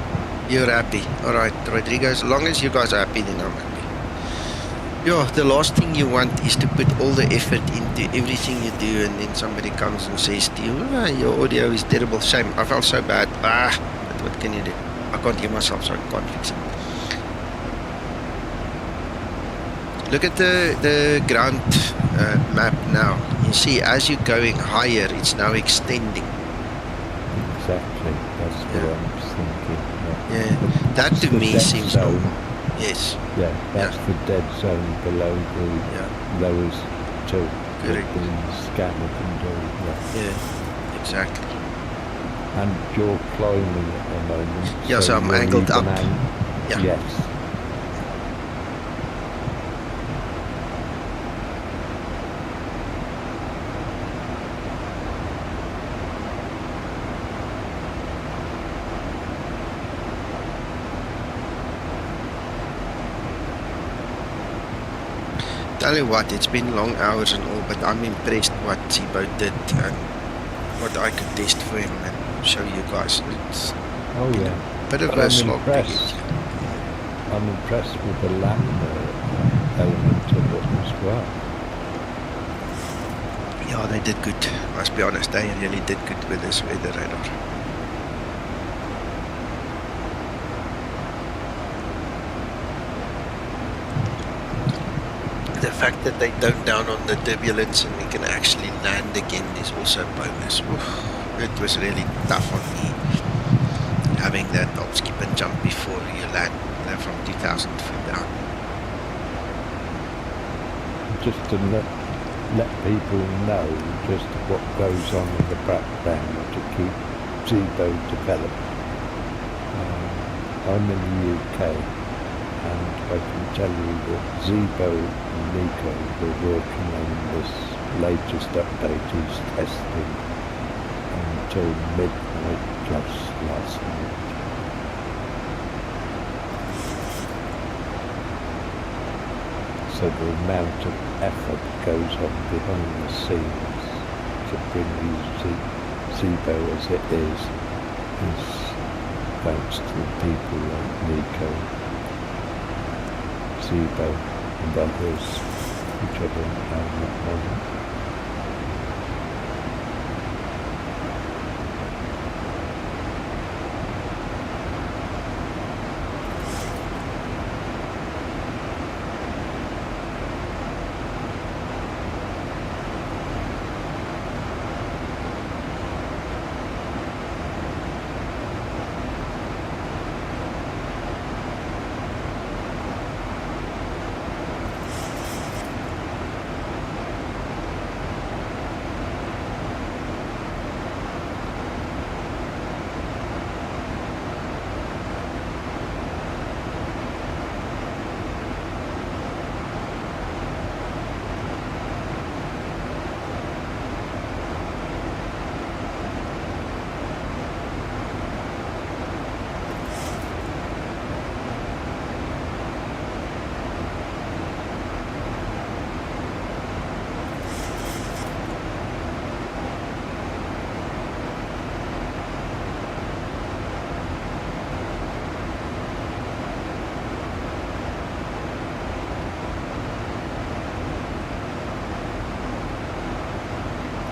You're happy. Alright, Rodrigo, as long as you guys are happy, then I'm happy. Yeah, the last thing you want is to put all the effort into everything you do and then somebody comes and says to you, your audio is terrible. Shame, I felt so bad. But what can you do? I can't hear myself, so I can't fix it. Look at the ground map now. You see, as you're going higher, it's now extending. Exactly, that's what I was thinking. Yeah, that to me seems normal. Yes. Yeah, that's the dead zone below the lowest 2. Correct. The scanner can do. Yeah, exactly. And you're climbing at the moment. Yeah, so I'm angled up. Yeah. Yes. Tell you what, it's been long hours and all, but I'm impressed what Zibo did and what I could test for him and show you guys. It's a bit of a slog. I'm impressed with the laminar element of it as well. Yeah, they did good. Must be honest, they really did good with this weather radar. The fact that they toned down on the turbulence and we can actually land again is also a bonus. Oof, it was really tough on me having that hop, skip and jump before you land, from 2,000 feet down. Just to let people know just what goes on in the background to keep Zibo developed. I'm in the UK. And I can tell you that Zibo and Nico were working on this latest update he's testing until midnight plus last night. So the amount of effort goes on behind the scenes to bring you Zibo as it is thanks to the people like Nico, Zibo and others which I don't know at the moment.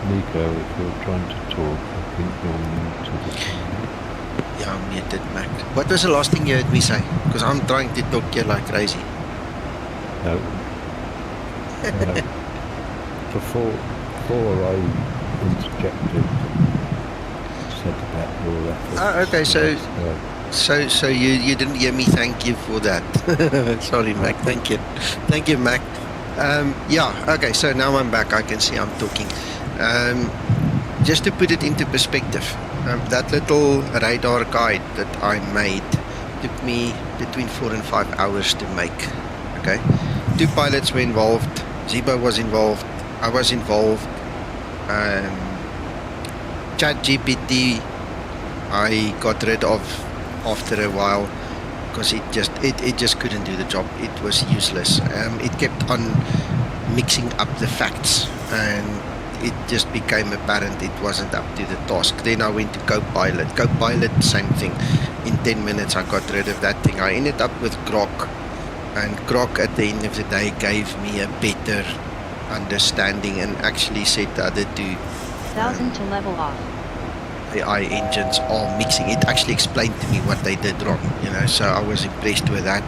Nico, if you're trying to talk, I think you're new to the channel. Yeah, I'm muted, Mac. What was the last thing you heard me say? Because I'm trying to talk here like crazy. No. Before I interjected, said about your efforts. Okay, so So you didn't hear me thank you for that. Sorry, Mac. Thank you, Mac. Yeah. Okay. So now I'm back. I can see I'm talking. Just to put it into perspective, that little radar guide that I made took me between 4 and 5 hours to make. Okay. 2 pilots were involved. Zibo was involved. I was involved. ChatGPT I got rid of after a while because it just couldn't do the job. It was useless. It kept on mixing up the facts and it just became apparent it wasn't up to the task. Then I went to Copilot. Copilot, same thing. In 10 minutes I got rid of that thing. I ended up with Grok, and Grok at the end of the day gave me a better understanding and actually said the other two 1000 to level off. AI engines are mixing. It actually explained to me what they did wrong, you know, so I was impressed with that.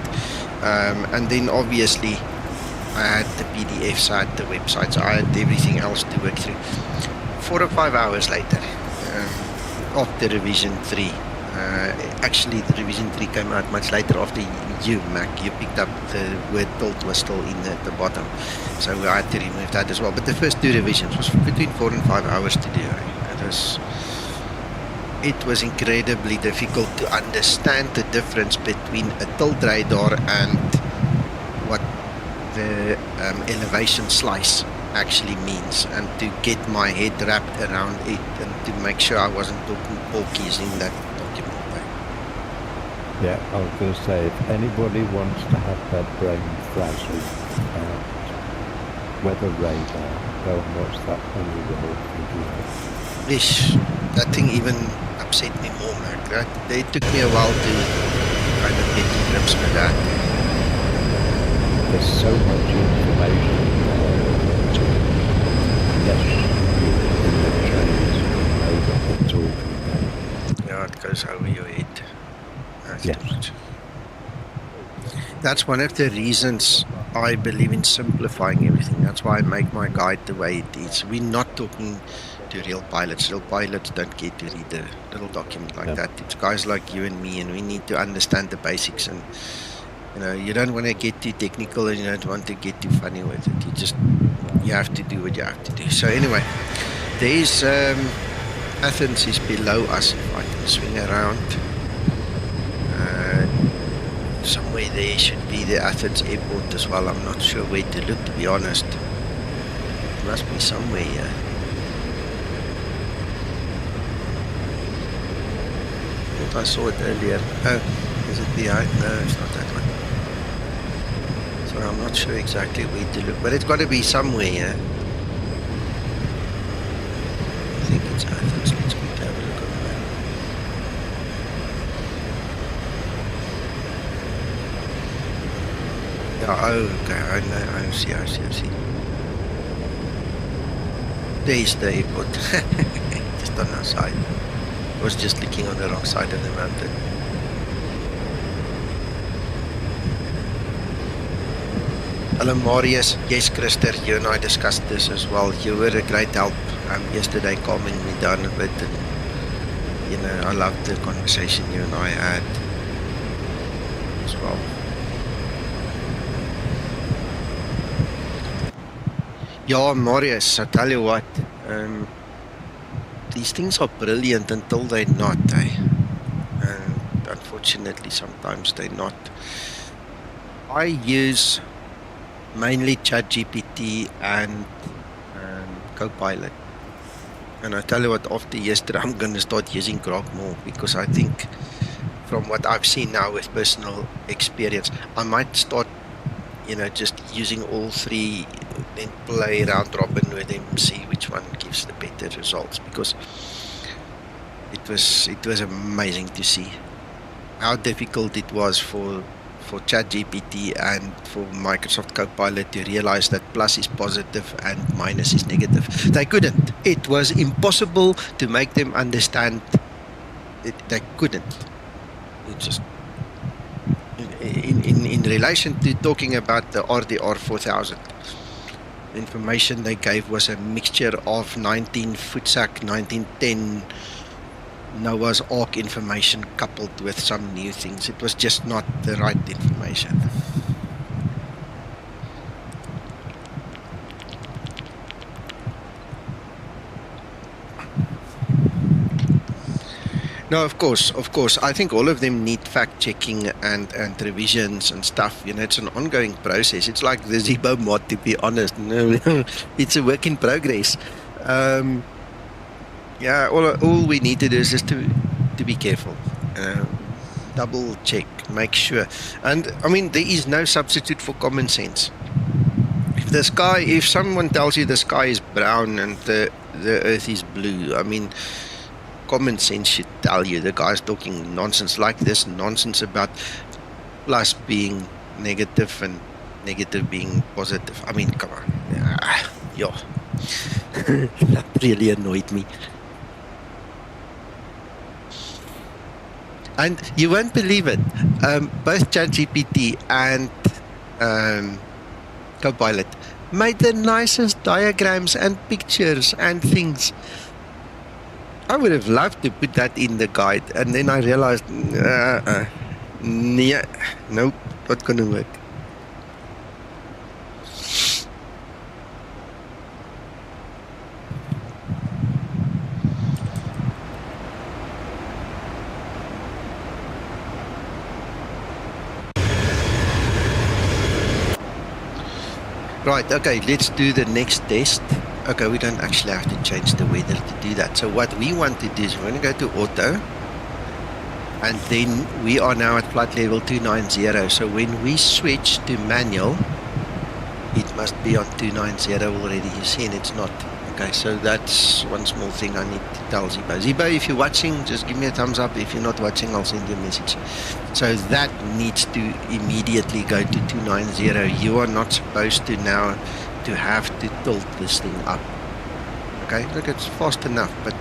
And then obviously I had the PDFs, I had the websites, I had everything else to work through. 4 or 5 hours later, after revision 3, actually the revision 3 came out much later after you, Mac. You picked up the word tilt was still in at the bottom, so I had to remove that as well. But the first 2 revisions was between 4 and 5 hours to do. It was incredibly difficult to understand the difference between a tilt radar and what the elevation slice actually means, and to get my head wrapped around it and to make sure I wasn't talking porkies in that document. Yeah, I was going to say, if anybody wants to have their brain frazzled about weather radar, go and watch that Honeywell video. Ish, that thing even upset me more, Mac. It took me a while to kind of get to grips with that. There's so much information to let you in the trains know what they're talking about. Yeah, it goes over your head. That's Yes. too much. That's one of the reasons I believe in simplifying everything. That's why I make my guide the way it is. We're not talking to real pilots. Real pilots don't get to read a little document like that. It's guys like you and me, and we need to understand the basics. And you know, you don't want to get too technical, and you don't want to get too funny with it. You have to do what you have to do. So anyway, there's Athens is below us. If I can swing around, somewhere there should be the Athens airport as well. I'm not sure where to look, to be honest. It must be somewhere here. I thought I saw it earlier. Oh, is it behind? No, it's not that one. So I'm not sure exactly where to look, but it's got to be somewhere here. I think it's Athens. Let's go have a look on the map. Yeah, oh, okay, I see. There's the airport. Just on our side. I was just looking on the wrong side of the mountain. Hello Marius, yes Christer, you and I discussed this as well. You were a great help yesterday, calming me down a bit, and you know, I loved the conversation you and I had as well. Yeah, Marius, I tell you what, these things are brilliant until they're not, eh? And unfortunately, sometimes they're not. I use mainly ChatGPT and Copilot. And I tell you what, after yesterday, I'm going to start using Grok more, because I think from what I've seen now with personal experience, I might start, you know, just using all 3, then play round robin with them, see which one gives the better results, because it was amazing to see how difficult it was for ChatGPT and for Microsoft Copilot to realize that plus is positive and minus is negative. They couldn't. It was impossible to make them understand it. They couldn't. It just in relation to talking about the RDR 4000. The information they gave was a mixture of 19 Futsak, 1910 Noah's Ark information coupled with some new things. It was just not the right information. No, of course. I think all of them need fact-checking and revisions and stuff. You know, it's an ongoing process. It's like the Zibo mod, to be honest. It's a work in progress. Yeah, all we need to do is just to be careful. Double check, make sure. And, I mean, there is no substitute for common sense. If someone tells you the sky is brown and the earth is blue, I mean, common sense should tell you the guy's talking nonsense, like this nonsense about plus being negative and negative being positive. I mean, come on. Yeah. That really annoyed me. And you won't believe it. Both ChatGPT and Copilot made the nicest diagrams and pictures and things. I would have loved to put that in the guide, and then I realized, nope, not gonna work. Right, okay, let's do the next test. Okay, we don't actually have to change the weather to do that. So what we want to do is we're going to go to auto. And then we are now at flight level 290. So when we switch to manual, it must be on 290 already. You see, and it's not. Okay, so that's one small thing I need to tell Zibo. Zibo, if you're watching, just give me a thumbs up. If you're not watching, I'll send you a message. So that needs to immediately go to 290. You are not supposed to now to have to tilt this thing up. Okay, look, it's fast enough, but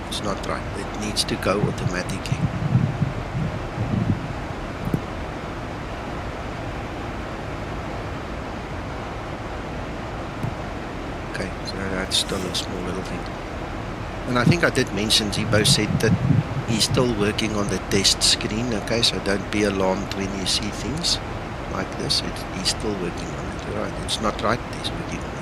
it's not right. It needs to go automatically. Okay, so that's still a small little thing. And I think I did mention, Zibo said that he's still working on the test screen. Okay, so don't be alarmed when you see things like this. He's still working on it. Right, it's not right, he's working on it.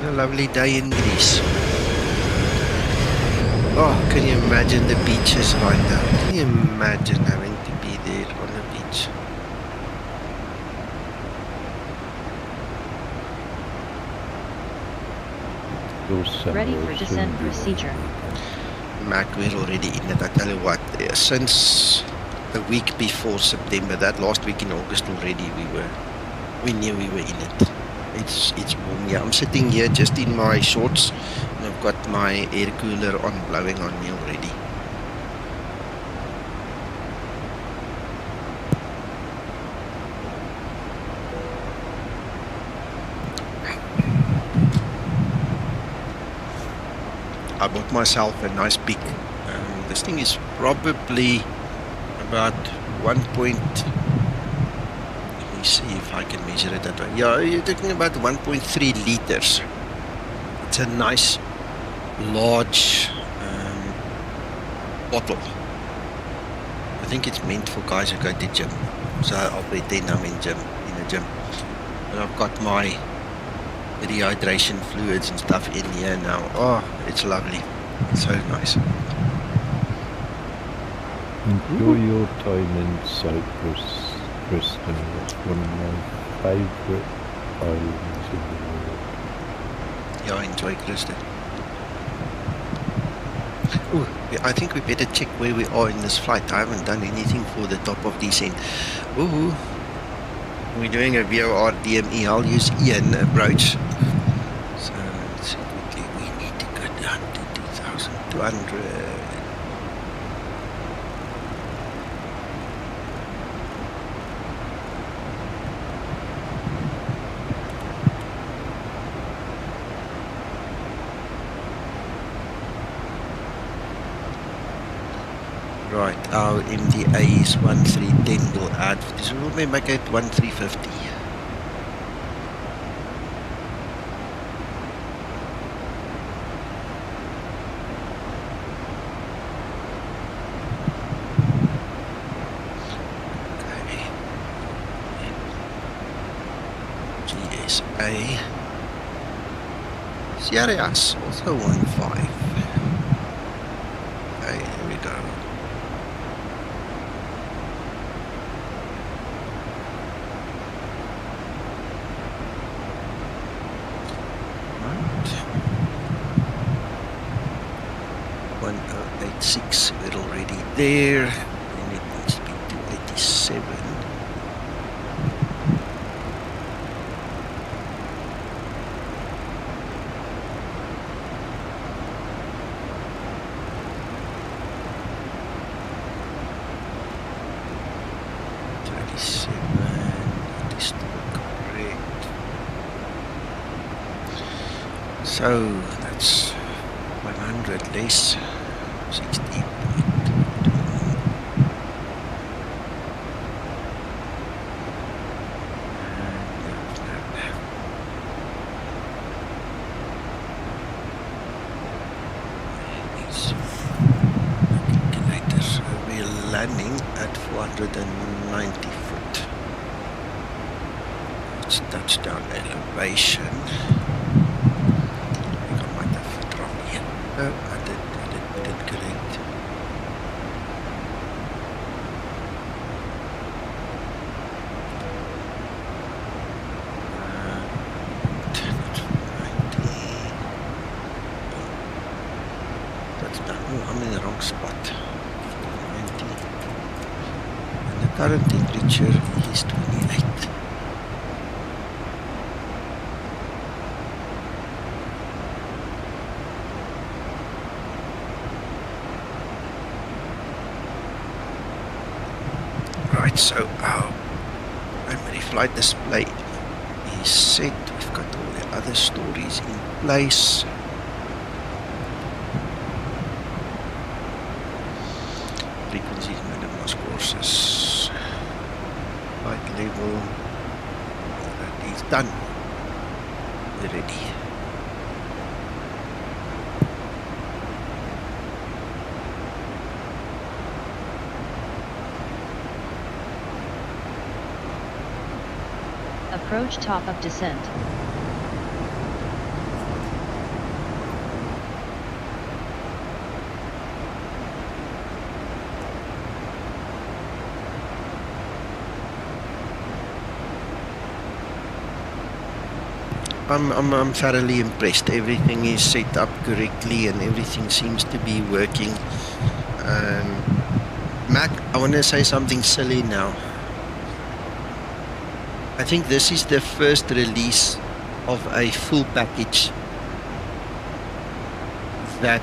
A lovely day in Greece. Oh, can you imagine the beaches right now? Can you imagine having to be there on the beach? Ready for descent procedure. Mac, we're already in it. I tell you what, since the week before September, that last week in August already, we knew we were in it. It's warm. Yeah, I'm sitting here just in my shorts, and I've got my air cooler on, blowing on me already. I bought myself a nice big. This thing is probably about 1 point. Let me see if I can measure it that way. Yeah, you're talking about 1.3 liters. It's a nice, large bottle. I think it's meant for guys who go to gym. So I'll pretend I'm in a gym. And I've got my rehydration fluids and stuff in here now. Oh, it's lovely. It's so nice. Enjoy your time in Cyprus, Kristen. It's one of my favourite islands in the world. Yeah, enjoy, Kristen. Ooh, I think we better check where we are in this flight. I haven't done anything for the top of descent. Ooh. We're doing a VOR DME. I'll use Ian approach. So let's see quickly. We need to go down to 2,200. our MDA is 1310, we'll add, so we'll may make it 1350. GSA. Sierras, also 15. Okay, here we go. Right. 1086, we're already there. And it needs to be 287. So that's 100 less 60. Calculators. We're landing at 490 foot. It's touchdown elevation. No, I did correct. That's done. Oh, I'm in the wrong spot. 490. And the current temperature is 28. So our primary flight display is set. We've got all the other stories in place. Frequencies, minimum courses, flight level, all that is done. We're ready. Approach top of descent. I'm thoroughly impressed. Everything is set up correctly and everything seems to be working. Mac, I want to say something silly now. I think this is the first release of a full package that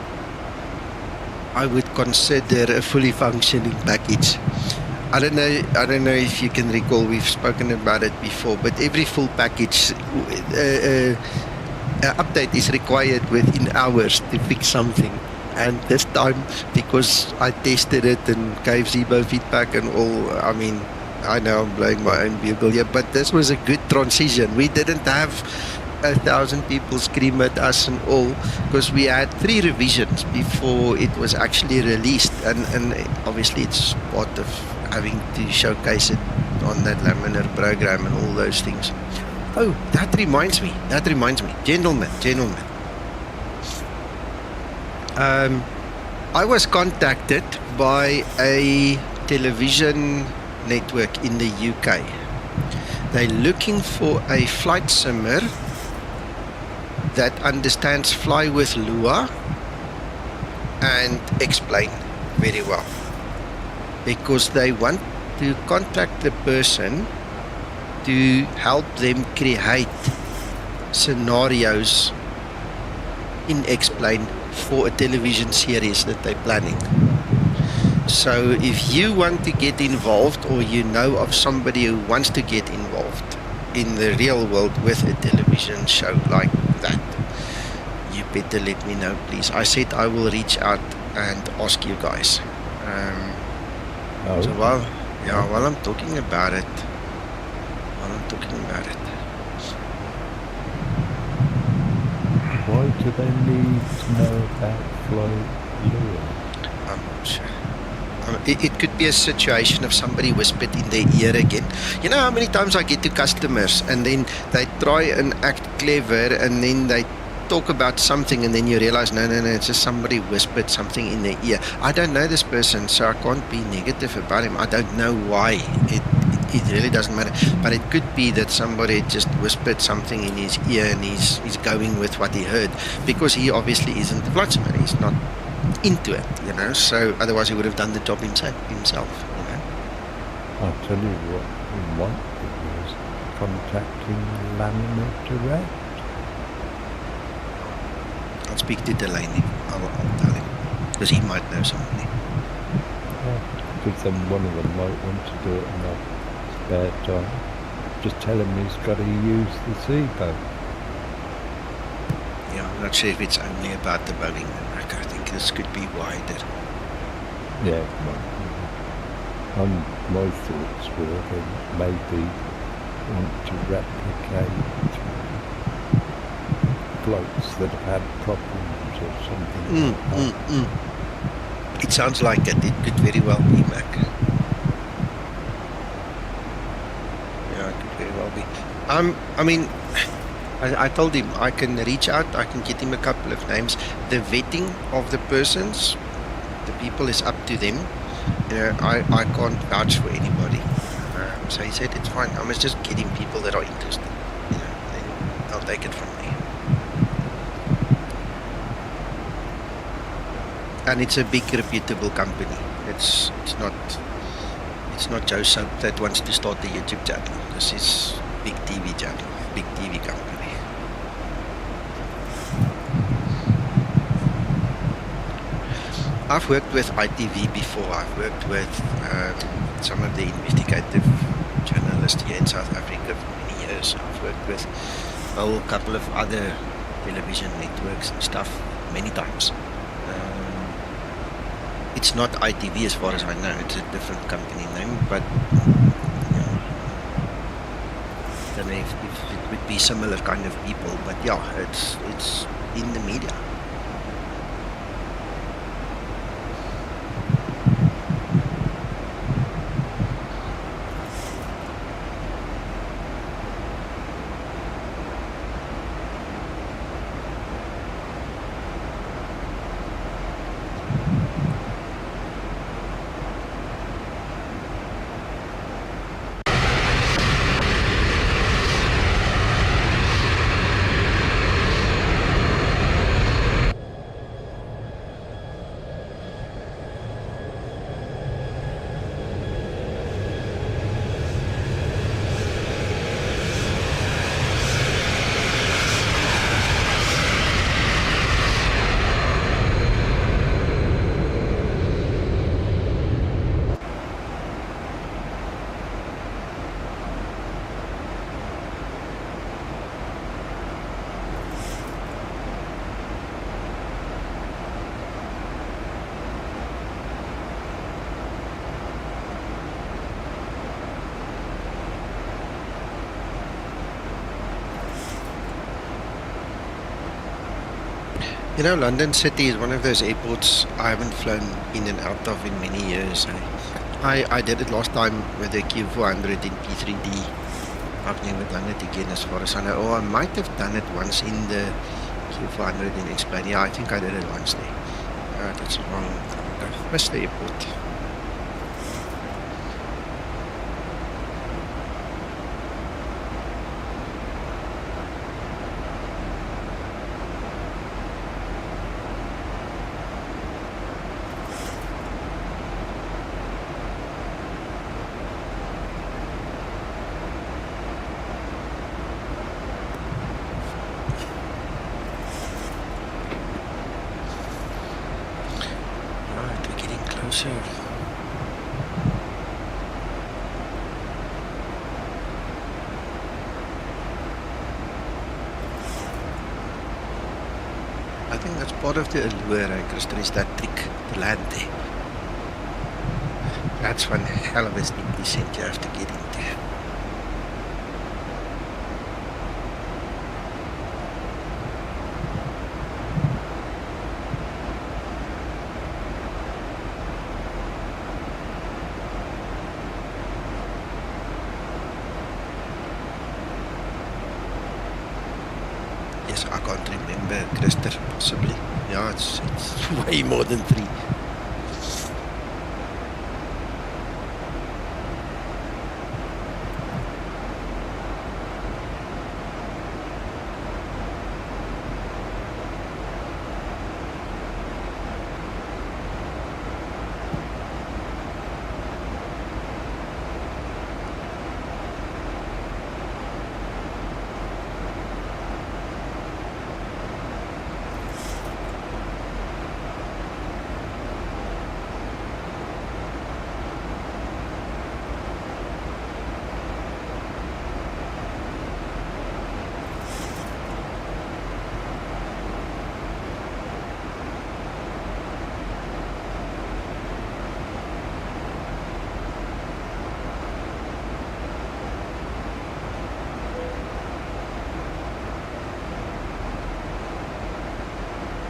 I would consider a fully functioning package. I don't know if you can recall, we've spoken about it before, but every full package update is required within hours to fix something. And this time, because I tested it and gave Zibo feedback and all, I mean, I know I'm blowing my own bugle here, but this was a good transition. We didn't have 1,000 people scream at us and all, because we had 3 revisions before it was actually released, and obviously it's part of having to showcase it on that laminar program and all those things. Oh, that reminds me, gentlemen. I was contacted by a television network in the UK. They're looking for a flight simmer that understands fly with Lua and explain very well, because they want to contact the person to help them create scenarios in Explain for a television series that they're planning. So if you want to get involved, or you know of somebody who wants to get involved in the real world with a television show like that, you better let me know, please. I said I will reach out and ask you guys. Oh, So while I'm talking about it, why do they need to know about Flight Lua? I'm not sure. It could be a situation of somebody whispered in their ear again. You know how many times I get to customers and then they try and act clever and then they talk about something and then you realize, no, it's just somebody whispered something in their ear. I don't know this person, so I can't be negative about him. I don't know why. It really doesn't matter. But it could be that somebody just whispered something in his ear and he's going with what he heard, because he obviously isn't the flight simulator. He's not into it, you know, so otherwise he would have done the job himself, you know. I'll tell you what we want is contacting Laminar Direct. I'll speak to Delaney. I'll tell him, because he might know somebody. Yeah, because then one of them might want to do it in a spare time. Just tell him he's got to use the Zibo. Yeah, I'm not sure if it's only about the Boeing. I think this could be wider. Yeah, my thoughts were they maybe want to replicate flights that have had problems or something like that. It sounds like it. It could very well be, Mac. Yeah, it could very well be. I mean, I told him I can reach out, I can get him a couple of names. The vetting of the persons, the people, is up to them. You know, I can't vouch for anybody. So he said it's fine. I must just get him people that are interested. You know, then I'll take it from there. And it's a big reputable company. It's not Joe Soap that wants to start a YouTube channel. This is big TV channel, big TV company. I've worked with ITV before. I've worked with some of the investigative journalists here in South Africa for many years. I've worked with a whole couple of other television networks and stuff many times. It's not ITV as far as I know. It's a different company name, but yeah, I don't know if it would be similar kind of people. But yeah, it's in the media. You know, London City is one of those airports I haven't flown in and out of in many years. I did it last time with the Q400 in P3D. I've never done it again as far as I know. Oh, I might have done it once in the Q400 in Explain. Yeah, I think I did it once there. That's a long time ago. Missed the airport. Sure. I think that's part of the allure, Christian, is that trick, the land there. That's one hell of a steep descent you have to get into. Yes, I can't remember, Christer, possibly. Yeah, it's way more than 3.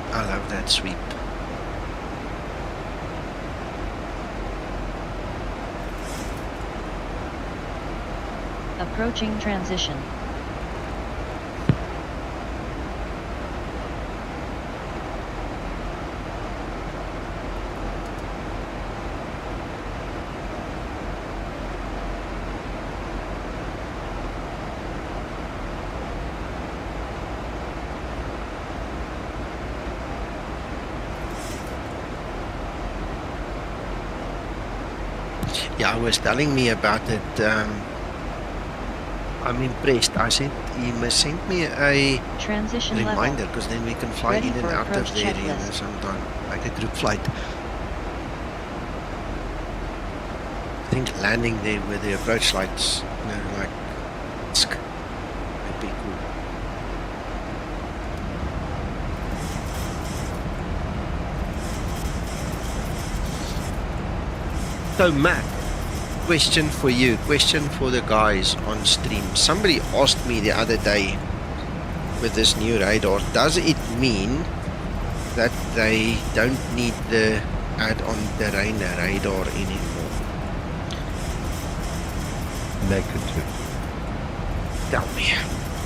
I love that sweep. Approaching transition. Yeah, I was telling me about it. I'm impressed. I said he must send me a Transition reminder level. because then we can fly Ready in and for out of approach there, you know, checklist. sometime, like a group flight. I think landing there with the approach lights, you know, like, would be cool. So Matt, question for you, question for the guys on stream. Somebody asked me the other day with this new radar, does it mean that they don't need the add-on terrain radar anymore? Negative. Tell me,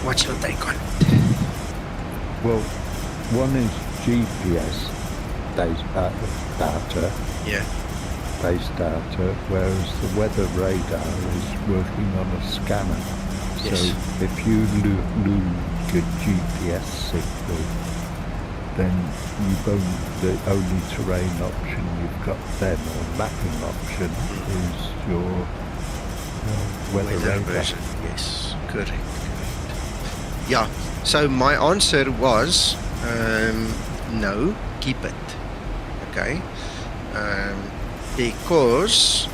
what's your take on it? Well, one is GPS data, Yeah, base data, whereas the weather radar is working on a scanner. Yes. So if you lose your GPS signal, then the only terrain option you've got then, or mapping option, is your weather radar. version. Yes, correct. Yeah, so my answer was no, keep it. Okay. Because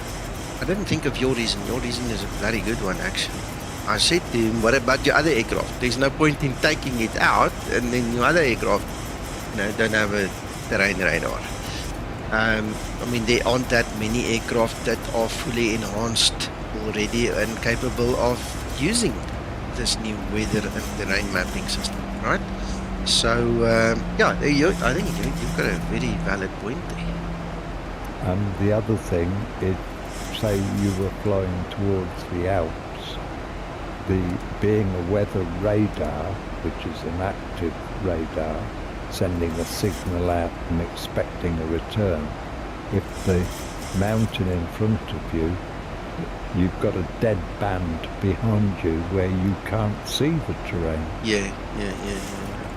I didn't think of your reason. Your reason is a very good one, actually. I said to him, what about your other aircraft? There's no point in taking it out and then your other aircraft, you know, don't have a terrain radar. I mean, there aren't that many aircraft that are fully enhanced already and capable of using this new weather and terrain mapping system, right? So, yeah, I think you've got a very valid point there. And the other thing is, say you were flying towards the Alps, being a weather radar, which is an active radar, sending a signal out and expecting a return. If the mountain in front of you, you've got a dead band behind you where you can't see the terrain. Yeah.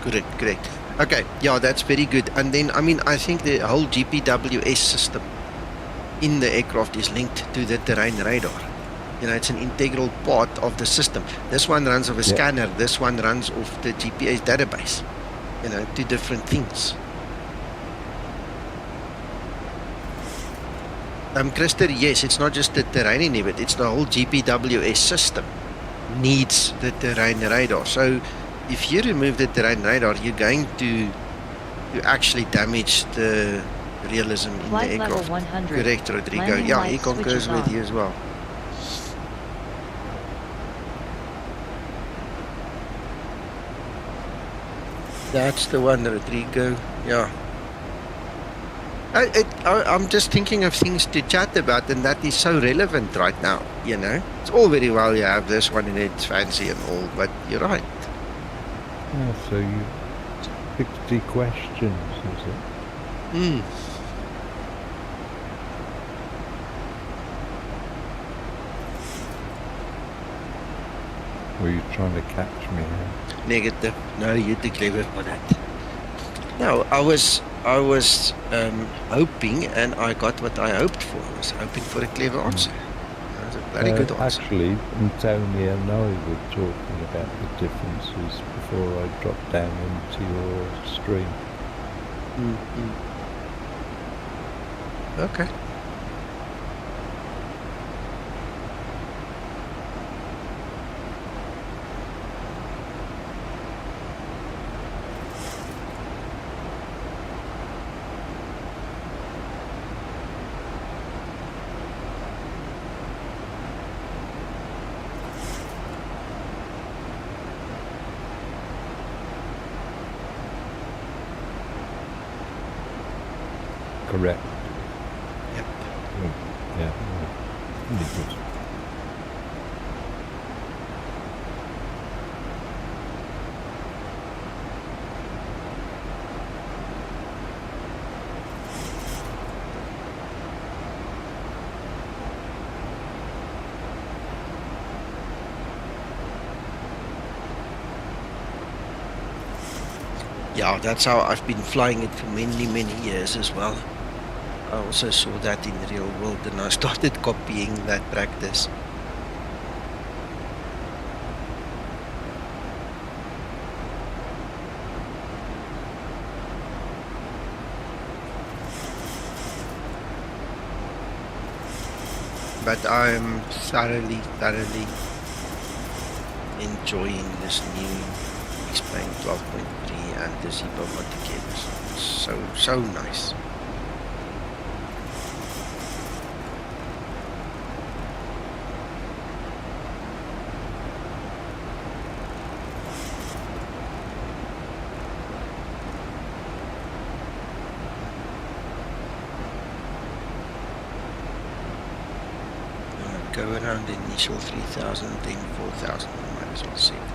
Correct. Okay, yeah, that's very good. And then, I mean, I think the whole GPWS system in the aircraft is linked to the terrain radar. You know, it's an integral part of the system. This one runs off a scanner, this one runs off the GPS database. You know, two different things. Christer, yes, it's not just the terrain inhibit, it's the whole GPWS system needs the terrain radar. So if you remove the terrain radar, you're going to actually damage the realism in Flight the level aircraft. 100. Correct, Rodrigo. Landing Yeah, light he concurs switches with on. you as well. That's the one, Rodrigo. Yeah. I'm just thinking of things to chat about, and that is so relevant right now, you know. It's all very well you have this one and it's fancy and all, but you're right. Yeah, so you 60 questions, is it? Hmm. Were you trying to catch me here? Negative. No, you're too clever for that. No, I was hoping, and I got what I hoped for. I was hoping for a clever answer. That was a bloody good answer. Actually, Antonia and I were talking about the differences before I dropped down into your stream. Mm-hmm. Okay. Correct. Yep. Yeah. Really good. Yeah, that's how I've been flying it for many, many years as well. I also saw that in the real world, and I started copying that practice. But I'm thoroughly enjoying this new Explain 12.3 and the Zibomod together. So nice. Go around the initial 3,000, then 4,000. Might as well see it at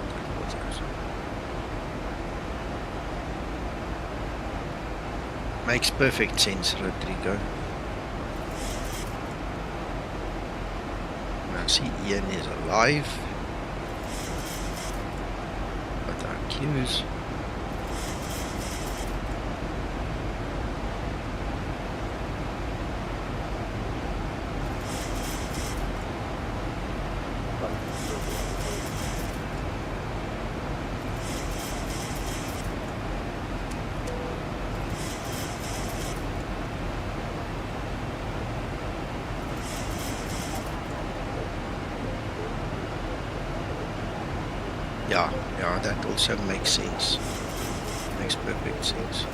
4,000. Makes perfect sense, Rodrigo. Now see, Ian is alive. Got our cues. Yeah, that also makes sense. Makes perfect sense.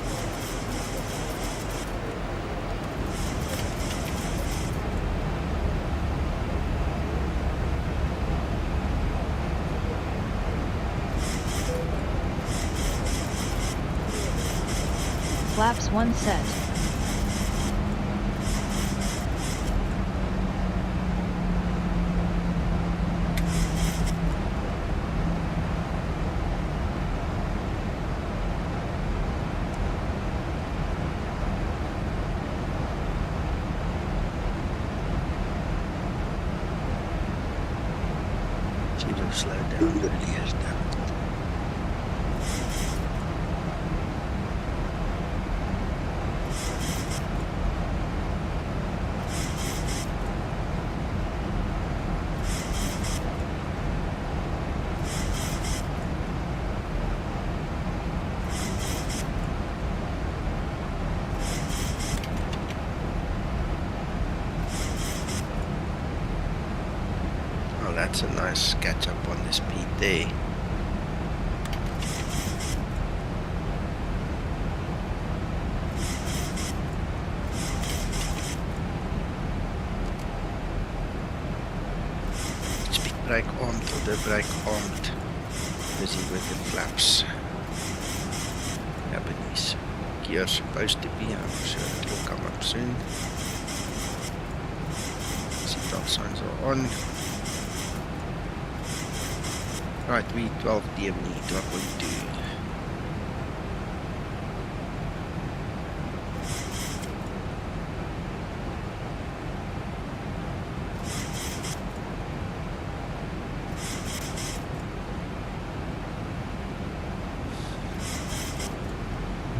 Flaps 1 set. Slow down earlier now. Oh, that's a nice catch up on the speed there. the brake armed. Busy with the flaps. Japanese. Gear supposed to be, I'm sure it will come up soon. Seatbelt signs are on. Right, V12 DME, what will you do?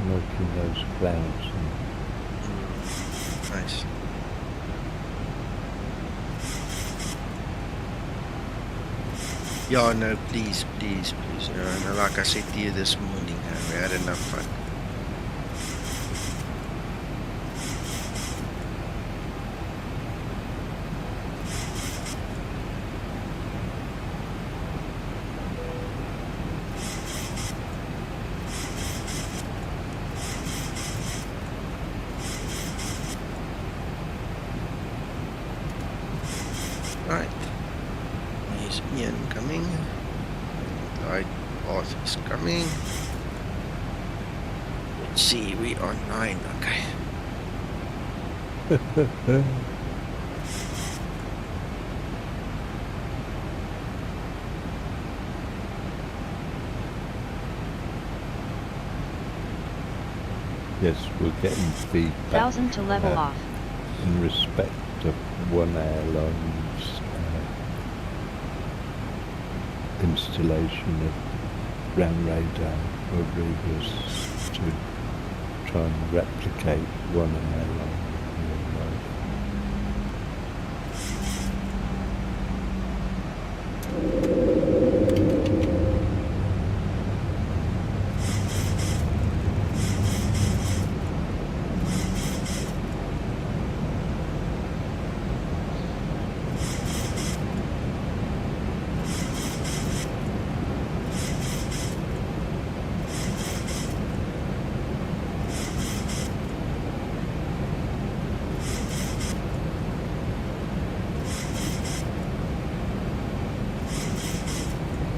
Working those clouds. Nice. Yeah, no, please. No, like I said to you this morning, we had enough fun. Right. Here's Ian coming. Light path is coming. Let's see, we are 9, okay. Yes, we're getting feedback 1000 to level off. in respect of one airline's installation of ground radar or readers to try and replicate one airline in real life.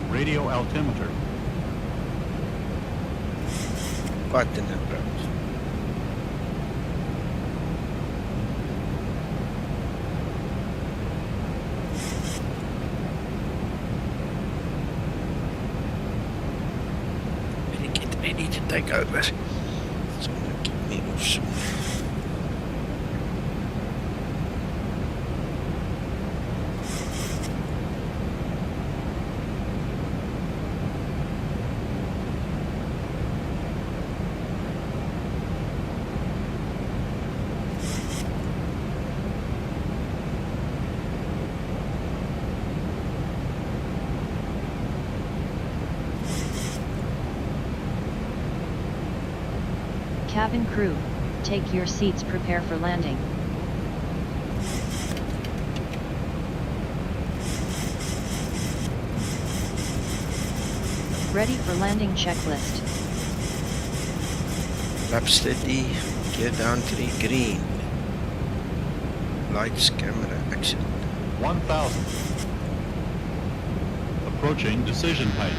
Radio altimeter. Button approach. Really get ready to take over. Someone keep me off soon. Cabin crew, take your seats, prepare for landing. Ready for landing checklist. Lap steady, gear down 3 green. Lights, camera, action. 1000. Approaching decision height.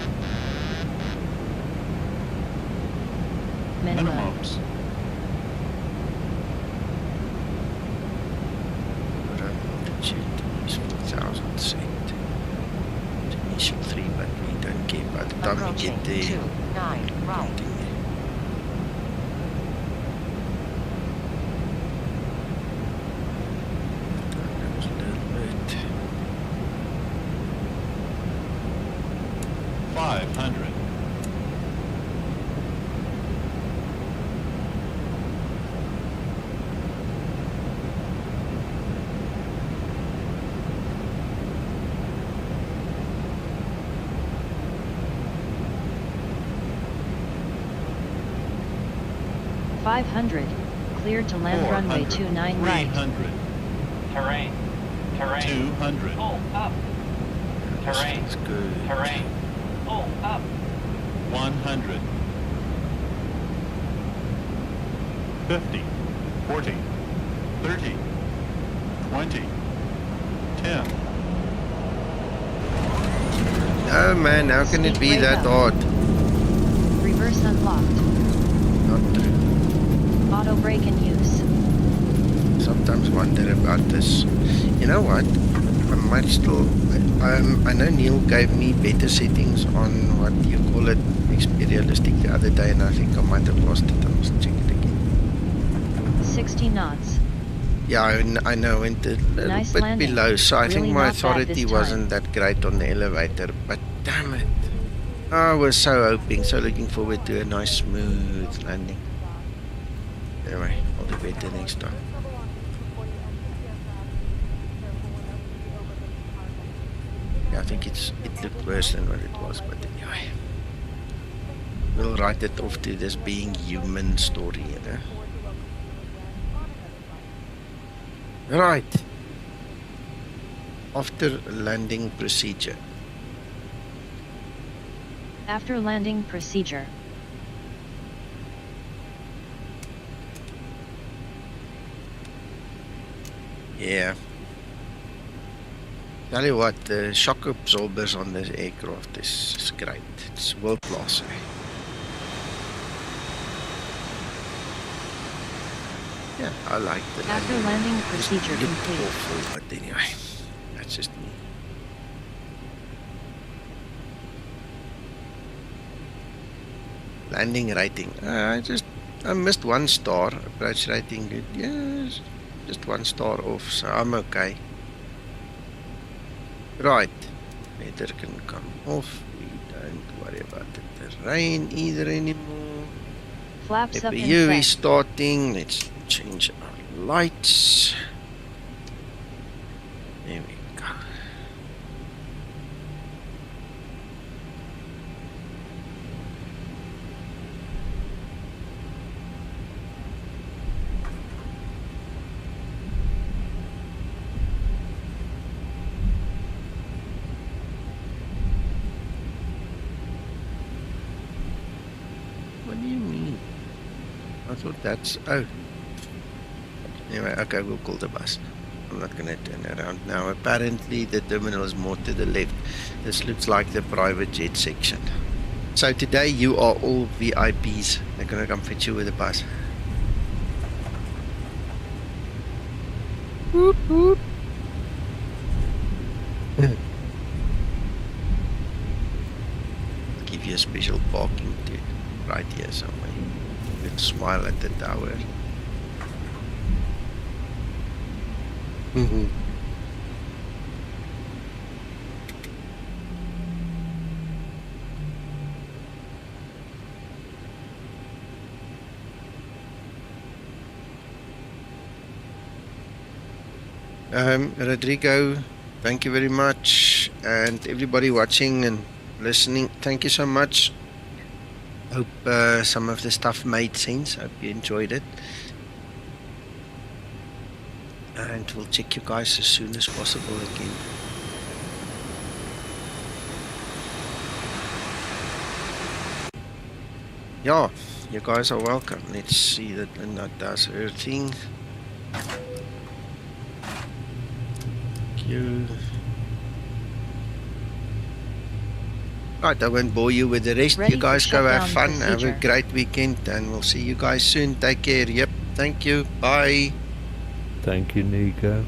Minimums. Altitude is 4,000 set. It's initial 3, but we don't care by the time we Approaching get there. 29 right. Continue. That was a little bit. 500. $500. Cleared to land runway 29 right. 300. Terrain. 200. Pull up. Terrain. That's good. Terrain. Pull up. 100. 50. 40. 30. 20. 10. Oh man, how can it Speed be brake that up. hard? Reverse unlocked. Not true. Auto brake in use. Sometimes wonder about this. You know what? I might still. I know Neil gave me better settings on what you call it, experialistic the other day, and I think I might have lost it. I must check it again. 60 knots. Yeah, I know, went a little Nice bit landing. below, so I Really think my not bad authority this wasn't that great on the elevator, but damn it. I was so hoping, so looking forward to a nice smooth landing. Anyway, I'll do better next time. Yeah, I think it looked worse than what it was, but anyway. We'll write it off to this being human story, you know. Right. After landing procedure. After landing procedure. Yeah. Tell you what, the shock absorbers on this aircraft is great. It's world class. Eh? Yeah, I like the After landing procedure complete. awful, but anyway, that's just me. Landing rating. I missed 1 star. Approach rating good. Yes, just 1 star off, so I'm okay. Right. Weather can come off. We don't worry about the terrain either anymore. Flaps up and CPU set. is starting. Let's change our lights. There we go. What do you mean? I thought that's... Oh. Anyway, okay, we'll call the bus. I'm not going to turn around now. Apparently the terminal is more to the left. This looks like the private jet section. So today you are all VIPs. They're going to come fetch you with a bus. Whoop, whoop. Give you a special parking ticket right here somewhere. You can smile at the tower. Rodrigo, thank you very much, and everybody watching and listening, thank you so much. Hope some of the stuff made sense. Hope you enjoyed it. And we'll check you guys as soon as possible again. Yeah, you guys are welcome. Let's see that Linda does her thing. Thank you. Right, I won't bore you with the rest. Ready You guys for go have shutdown fun. Have a procedure. great weekend, and we'll see you guys soon. Take care. Yep. Thank you. Bye. Thank you, Nico.